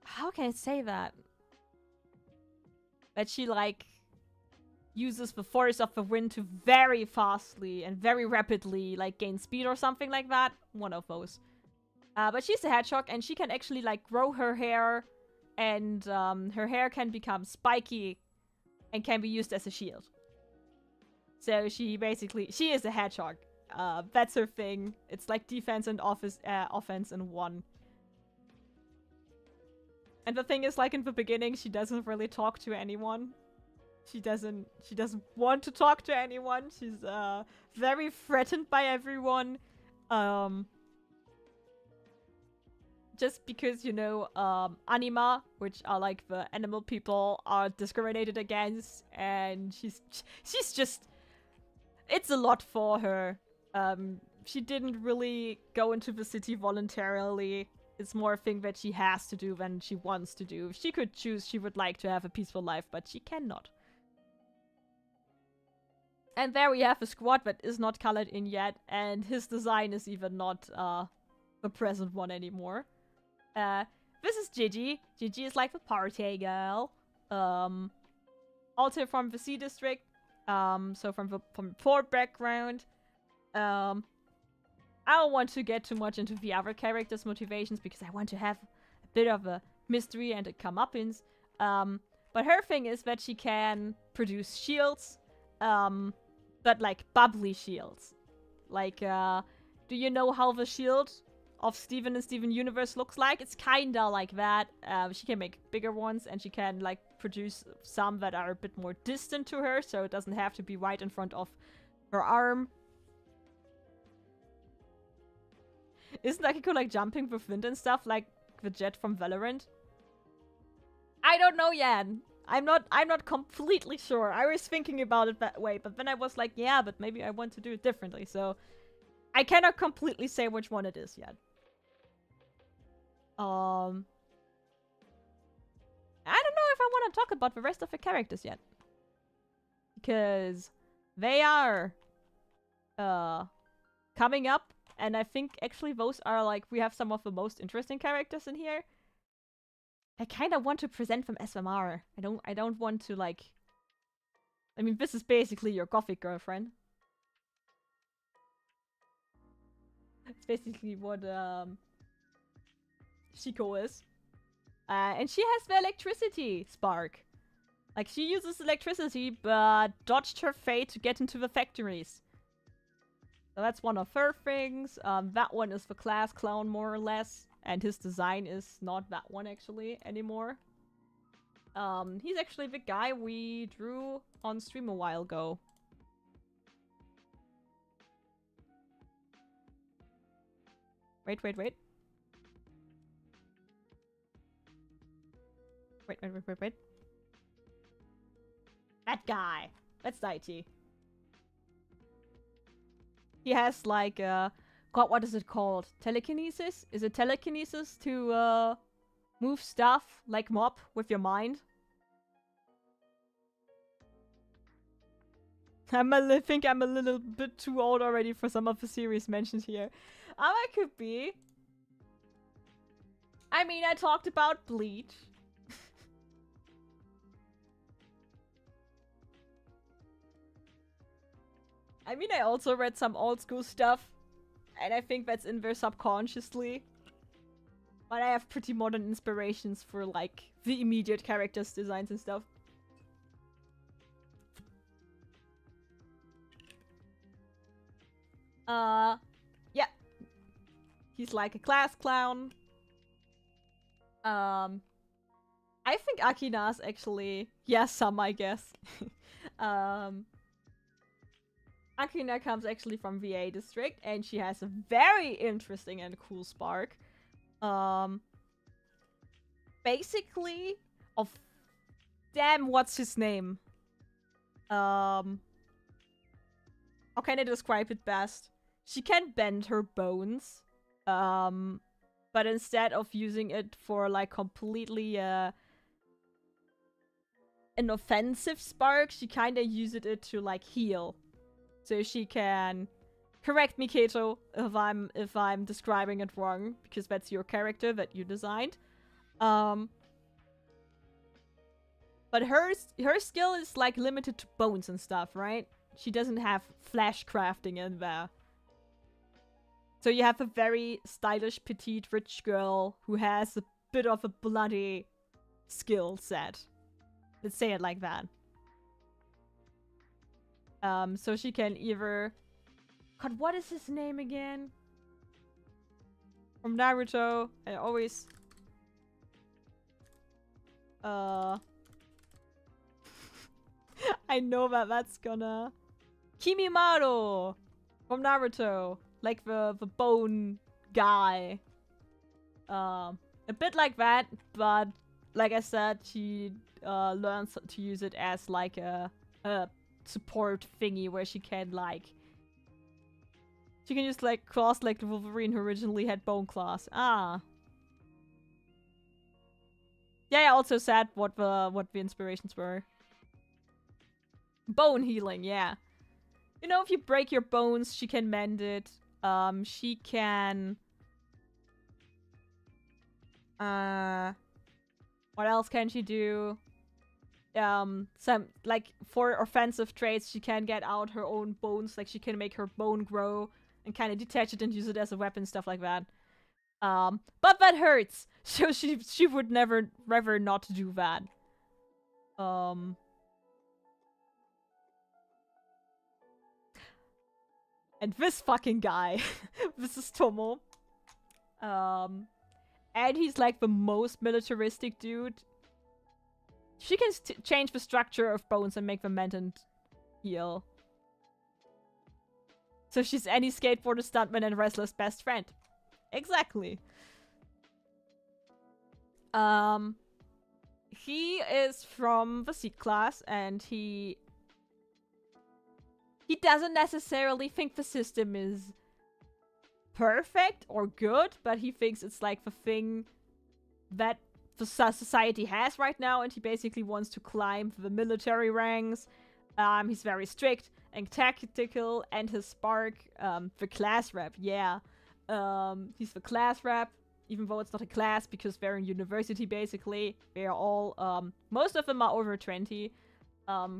how can I say that? That she like uses the force of the wind to very fastly and very rapidly like gain speed or something like that. One of those. But she's a hedgehog and she can actually like grow her hair, and her hair can become spiky and can be used as a shield. So she is a hedgehog. That's her thing. It's like defense and offense in one. And the thing is, like in the beginning, she doesn't really talk to anyone. She doesn't want to talk to anyone. She's very threatened by everyone. Just because, you know, anima, which are like the animal people, are discriminated against, and she's just, it's a lot for her. She didn't really go into the city voluntarily. It's more a thing that she has to do than she wants to do. If she could choose, she would like to have a peaceful life, but she cannot. And there we have a squad that is not colored in yet, and his design is even not the present one anymore. This is Gigi. Gigi is like the party girl. Also from the C district. So from port background. I don't want to get too much into the other characters' motivations because I want to have a bit of a mystery and a comeuppance. But her thing is that she can produce shields, but like bubbly shields. Like, do you know how the shield of Steven and Steven Universe looks like? It's kinda like that. She can make bigger ones, and she can like produce some that are a bit more distant to her, so it doesn't have to be right in front of her arm. Isn't Akiko like jumping with wind and stuff like the jet from Valorant? I don't know, Yan. I'm not completely sure. I was thinking about it that way, but then I was like, yeah, but maybe I want to do it differently, so I cannot completely say which one it is yet. I don't know if I want to talk about the rest of the characters yet. Because they are coming up, and I think actually those are like, we have some of the most interesting characters in here. I kind of want to present them as MR. I don't want to like, I mean, this is basically your gothic girlfriend. It's basically what Shiko is. And she has the electricity spark. Like, she uses electricity, but dodged her fate to get into the factories. So that's one of her things. That one is the class clown, more or less. And his design is not that one, actually, anymore. He's actually the guy we drew on stream a while ago. Wait. Wait. That guy. That's Daichi. He has like God, what is it called? Telekinesis? Is it telekinesis to move stuff like Mop with your mind? I think I'm a little bit too old already for some of the series mentioned here. I could be. I mean, I talked about Bleach. I mean, I also read some old school stuff. And I think that's in there subconsciously. But I have pretty modern inspirations for, like, the immediate characters' designs and stuff. Yeah. He's like a class clown. I think Akina's actually... Yeah, some, I guess. Akina comes actually from VA district, and she has a very interesting and cool spark. Basically, damn, what's his name? How can I describe it best? She can bend her bones. But instead of using it for like completely an offensive spark, she kind of uses it to like heal. So she can correct me, Kato, if I'm describing it wrong, because that's your character that you designed. But her skill is like limited to bones and stuff, right? She doesn't have flesh crafting in there. So you have a very stylish, petite, rich girl who has a bit of a bloody skill set. Let's say it like that. So she can either... God, what is his name again? From Naruto. I always... I know that that's gonna... Kimimaro! From Naruto. Like the bone guy. A bit like that, but like I said, she learns to use it as like a support thingy where she can like... She can use like claws like the Wolverine who originally had bone claws. Ah. Yeah, I also said what the inspirations were. Bone healing, yeah. You know, if you break your bones, she can mend it. She can... what else can she do? Some, like, for offensive traits, she can get out her own bones. Like, she can make her bone grow and kind of detach it and use it as a weapon, stuff like that. But that hurts! So she would never not do that. And this fucking guy. This is Tomo. And he's like the most militaristic dude. She can change the structure of bones and make them mend and heal. So she's any skateboarder, stuntman, and wrestler's best friend. Exactly. He is from the C class, and he doesn't necessarily think the system is perfect or good, but he thinks it's like the thing that the society has right now, and he basically wants to climb the military ranks. He's very strict and tactical, and his spark, the class rep, yeah. He's the class rep, even though it's not a class, because they're in university, basically. They're all, most of them are over 20.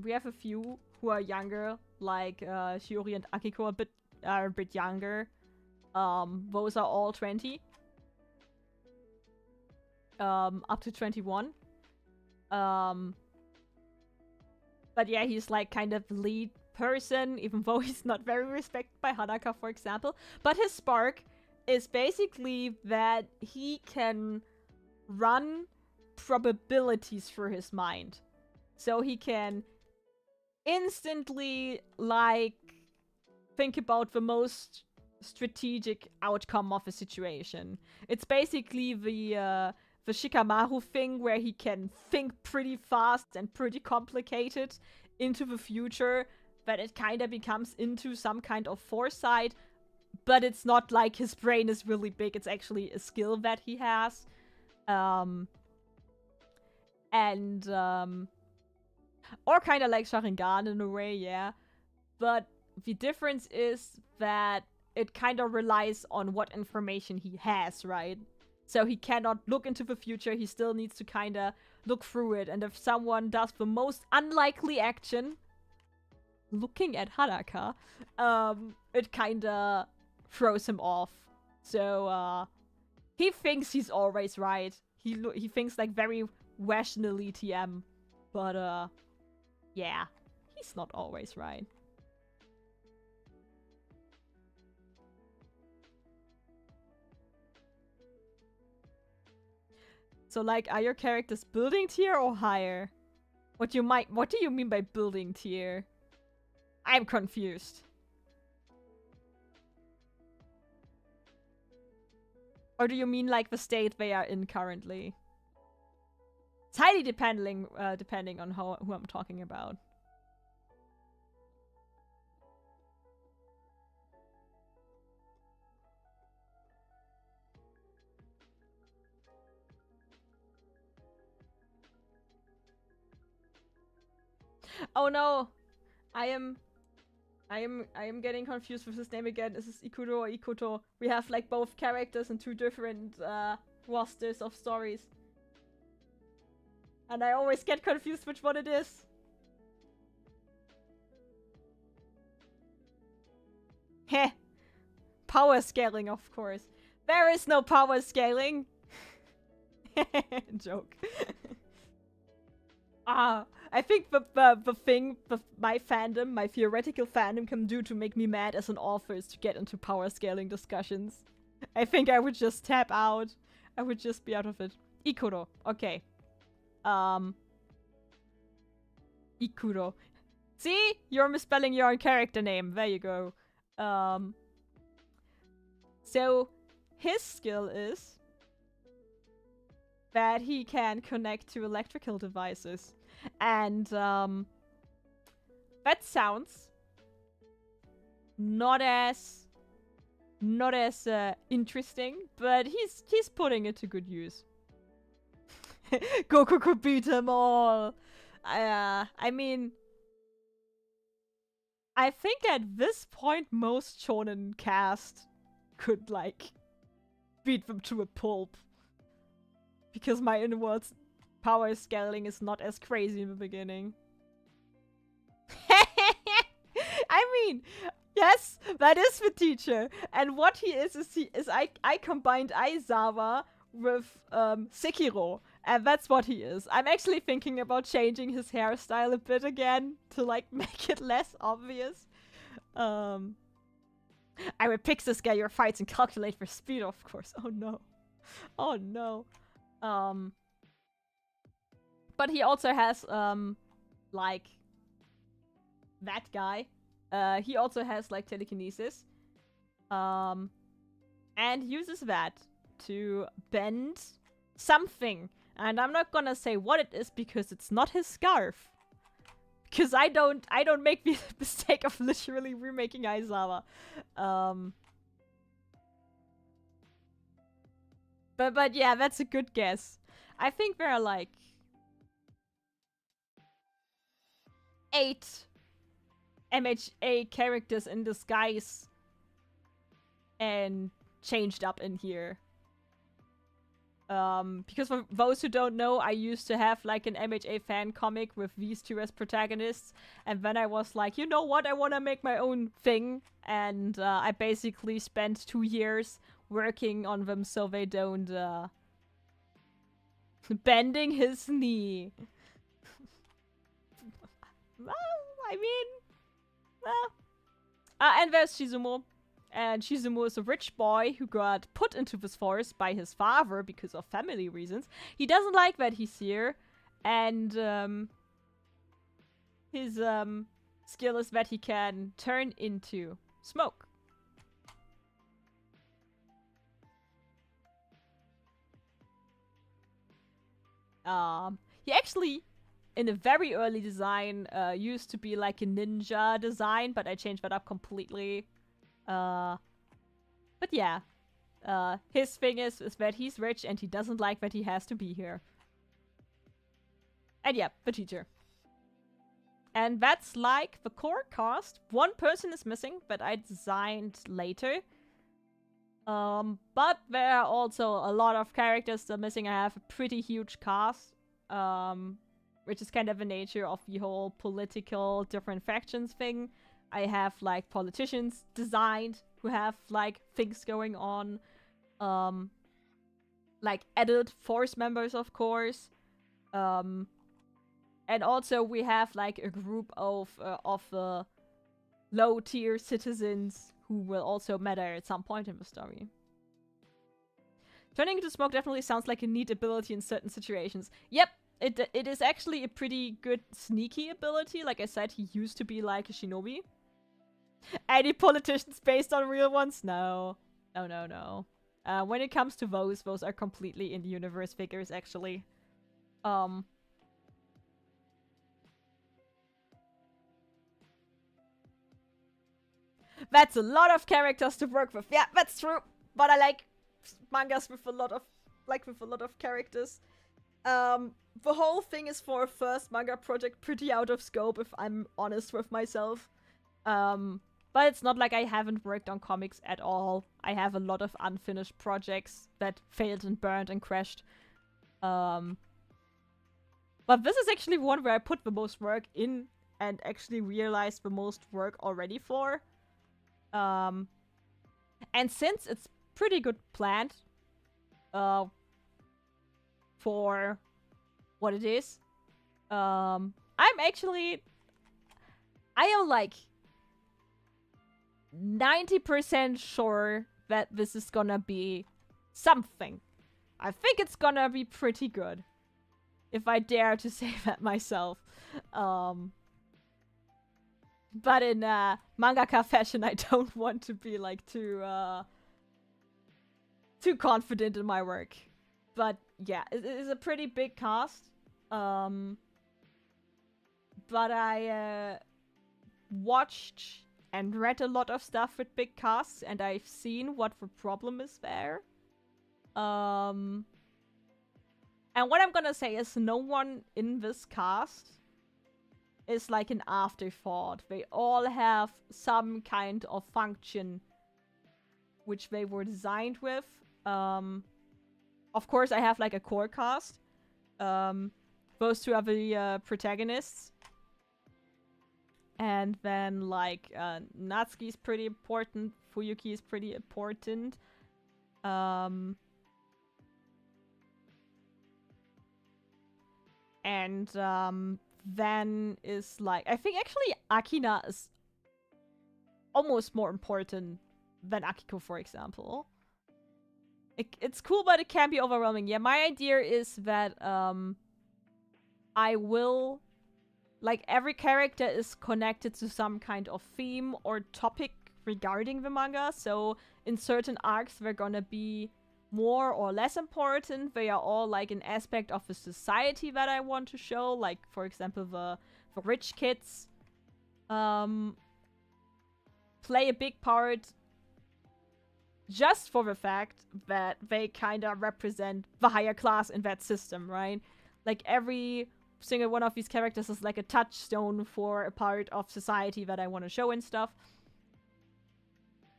We have a few who are younger, like, Shiori and Akiko are a bit younger. Those are all 20. Up to 21. But yeah, he's like kind of the lead person, even though he's not very respected by Hanaka, for example. But his spark is basically that he can run probabilities through his mind. So he can instantly, like, think about the most strategic outcome of a situation. It's basically the Shikamaru thing, where he can think pretty fast and pretty complicated into the future, that it kind of becomes into some kind of foresight, but it's not like his brain is really big, it's actually a skill that he has. Or kind of like Sharingan in a way, yeah. But the difference is that it kind of relies on what information he has, right? So he cannot look into the future, he still needs to kind of look through it. And if someone does the most unlikely action, looking at Hanaka, it kind of throws him off. So, he thinks he's always right. He thinks like very rationally TM. But, yeah, he's not always right. So, like, are your characters building tier or higher? What do you mean by building tier? I'm confused. Or do you mean like the state they are in currently? It's highly depending on who I'm talking about. Oh no! I am getting confused with his name again. Is this Ikuro or Ikoto? We have like both characters and two different rosters of stories. And I always get confused which one it is. Heh. Power scaling, of course. There is no power scaling. Joke. I think the thing my fandom, my theoretical fandom can do to make me mad as an author is to get into power scaling discussions. I think I would just tap out. I would just be out of it. Ikuro. Okay. Ikuro. See? You're misspelling your own character name. There you go. So, his skill is that he can connect to electrical devices. And, that sounds not as interesting, but he's putting it to good use. Goku could beat them all. I mean, I think at this point most shonen cast could like beat them to a pulp, because my inwards power scaling is not as crazy in the beginning. I mean, yes, that is the teacher, and what he is I combined Aizawa with Sekiro, and that's what he is. I'm actually thinking about changing his hairstyle a bit again to like make it less obvious. I will pixel scale your fights and calculate for speed, of course. Oh no. Oh no. But he also has like that guy. He also has like telekinesis. And uses that to bend something. And I'm not gonna say what it is because it's not his scarf. Because I don't make the mistake of literally remaking Aizawa. But yeah, that's a good guess. I think there are like 8 MHA characters in disguise and changed up in here. Because for those who don't know, I used to have like an MHA fan comic with these two as protagonists, and then I was like, you know what, I want to make my own thing, and I basically spent 2 years working on them so they don't bending his knee. Well, I mean, and there's Shizumo. And Shizumu is a rich boy who got put into this forest by his father because of family reasons. He doesn't like that he's here. And his skill is that he can turn into smoke. He actually, in a very early design, used to be like a ninja design, but I changed that up completely. But yeah, his thing is that he's rich and he doesn't like that he has to be here. And yeah, the teacher. And that's like the core cast. One person is missing that I designed later. But there are also a lot of characters that are missing. I have a pretty huge cast, which is kind of the nature of the whole political different factions thing. I have like politicians designed who have like things going on. Like added force members, of course. And also we have like a group of low tier citizens who will also matter at some point in the story. Turning into smoke definitely sounds like a neat ability in certain situations. Yep, it is actually a pretty good sneaky ability. Like I said, he used to be like a shinobi. Any politicians based on real ones? No. No. When it comes to those are completely in-universe figures, actually. That's a lot of characters to work with. Yeah, that's true. But I like mangas with a lot of characters. The whole thing is for a first manga project pretty out of scope, if I'm honest with myself. But it's not like I haven't worked on comics at all. I have a lot of unfinished projects that failed and burned and crashed. But this is actually one where I put the most work in and actually realized the most work already for. And since it's pretty good planned, for what it is, I am like 90% sure that this is gonna be something. I think it's gonna be pretty good. If I dare to say that myself. But in mangaka fashion, I don't want to be like too confident in my work. But yeah, it is a pretty big cast. But I watched and read a lot of stuff with big casts, and I've seen what the problem is there. And what I'm gonna say is no one in this cast is like an afterthought. They all have some kind of function which they were designed with. Of course, I have like a core cast. Those two are the protagonists. And then like Natsuki is pretty important. Fuyuki is pretty important. And then is like, I think actually Akina is almost more important than Akiko, for example. It's cool, but it can be overwhelming. Yeah, my idea is that I will... Like, every character is connected to some kind of theme or topic regarding the manga. So, in certain arcs, they're gonna be more or less important. They are all, like, an aspect of the society that I want to show. Like, for example, the rich kids play a big part just for the fact that they kind of represent the higher class in that system, right? Like, every single one of these characters is like a touchstone for a part of society that I want to show and stuff.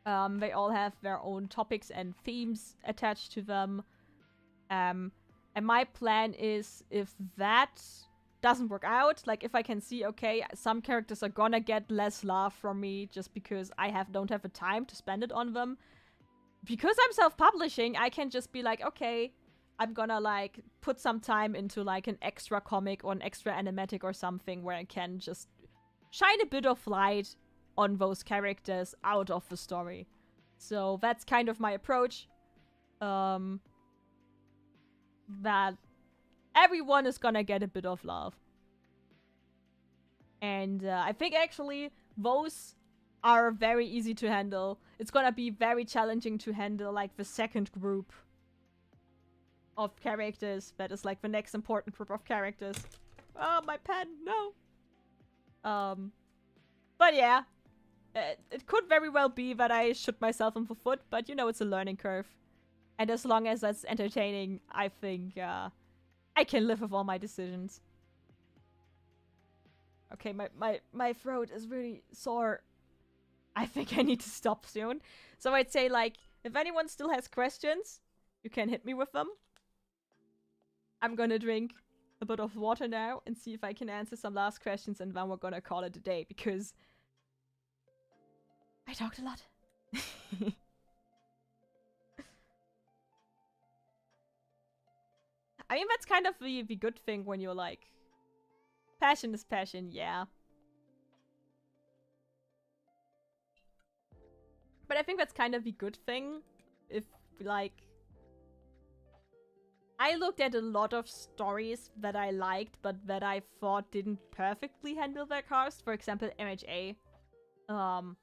They all have their own topics and themes attached to them. And my plan is, if that doesn't work out, like if I can see, okay, some characters are gonna get less love from me just because I don't have the time to spend it on them. Because I'm self-publishing, I can just be like, okay, I'm gonna like put some time into like an extra comic or an extra animatic or something where I can just shine a bit of light on those characters out of the story. So that's kind of my approach. That everyone is gonna get a bit of love. And I think actually those are very easy to handle. It's gonna be very challenging to handle like the second group of characters. That is like the next important group of characters. Oh, my pen, no. But yeah, it could very well be that I shoot myself in the foot, but you know, it's a learning curve. And as long as that's entertaining, I think I can live with all my decisions. Okay, my throat is really sore. I think I need to stop soon. So I'd say, like, if anyone still has questions, you can hit me with them. I'm gonna drink a bit of water now and see if I can answer some last questions, and then we're gonna call it a day, because I talked a lot. I mean, that's kind of the good thing when you're like, passion is passion, yeah. But I think that's kind of the good thing. If, like... I looked at a lot of stories that I liked, but that I thought didn't perfectly handle their cast. For example, MHA. And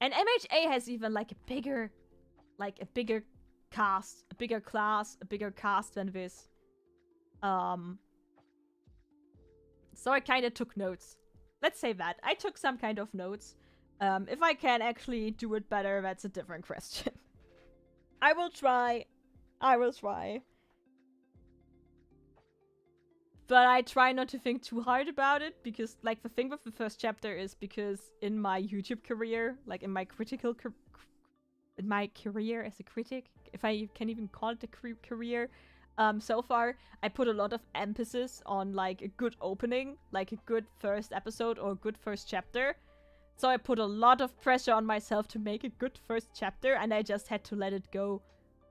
MHA has even, like, a bigger cast, a bigger class, a bigger cast than this. So I kind of took notes. Let's say that. I took some kind of notes. If I can actually do it better, that's a different question. I will try. I will try. But I try not to think too hard about it because, like, the thing with the first chapter is because in my YouTube career, like in my in my career as a critic, if I can even call it a career, so far I put a lot of emphasis on like a good opening, like a good first episode or a good first chapter. So I put a lot of pressure on myself to make a good first chapter, and I just had to let it go,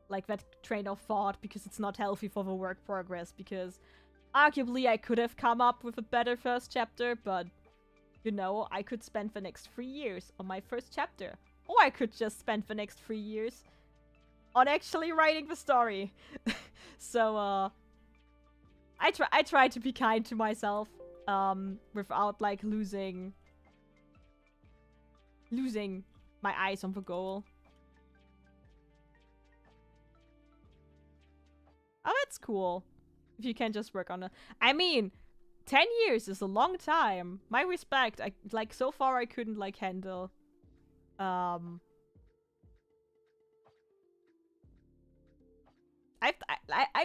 like that train of thought, because it's not healthy for the work progress, because arguably I could have come up with a better first chapter, but you know, I could spend the next 3 years on my first chapter. Or I could just spend the next 3 years on actually writing the story. So, I try to be kind to myself, without, like, losing my eyes on the goal. Oh, that's cool. If you can just work on it. I mean, 10 years is a long time. My respect. Like, so far I couldn't, like, handle... I'm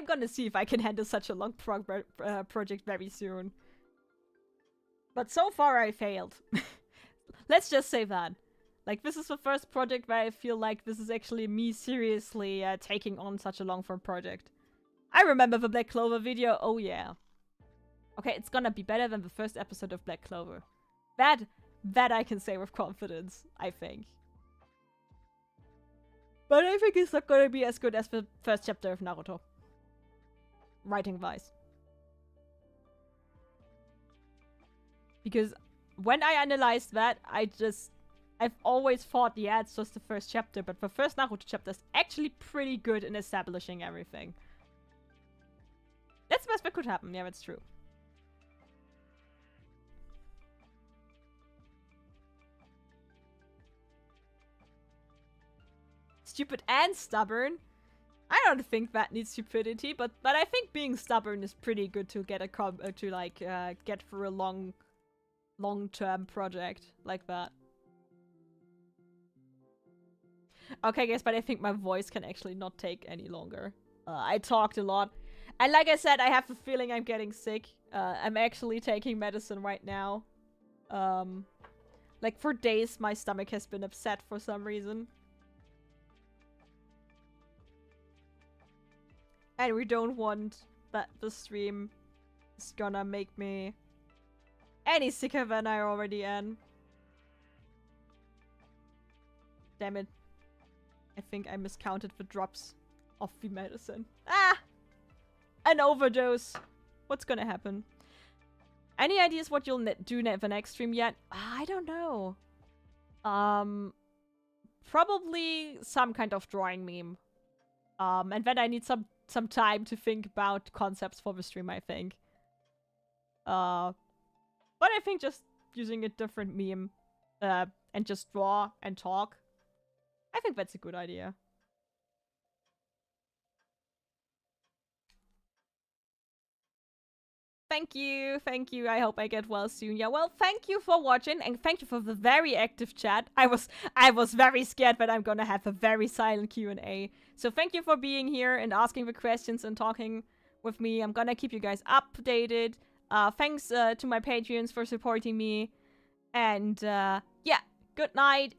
gonna see if I can handle such a long project very soon. But so far I failed. Let's just say that. Like, this is the first project where I feel like this is actually me seriously taking on such a long-form project. I remember the Black Clover video, oh yeah. Okay, it's gonna be better than the first episode of Black Clover. That I can say with confidence, I think. But I think it's not gonna be as good as the first chapter of Naruto. Writing-wise. Because when I analyzed that, I've always thought, yeah, it's just the first chapter, but the first Naruto chapter is actually pretty good in establishing everything. That's the best that could happen, yeah, that's true. Stupid and stubborn. I don't think that needs stupidity, but I think being stubborn is pretty good to get get through a long-term project like that. Okay, guys, but I think my voice can actually not take any longer. I talked a lot. And like I said, I have a feeling I'm getting sick. I'm actually taking medicine right now. Like, for days, my stomach has been upset for some reason. And we don't want that the stream is gonna make me any sicker than I already am. Damn it. I think I miscounted the drops of the medicine. Ah! An overdose. What's gonna happen? Any ideas what you'll do the next stream yet? I don't know. Probably some kind of drawing meme. And then I need some time to think about concepts for the stream, I think. But I think just using a different meme, and just draw and talk, I think that's a good idea. Thank you, thank you. I hope I get well soon. Yeah, well, thank you for watching, and thank you for the very active chat. I was very scared that I'm gonna have a very silent Q&A. So thank you for being here and asking the questions and talking with me. I'm gonna keep you guys updated. Thanks to my Patreons for supporting me. And yeah, good night.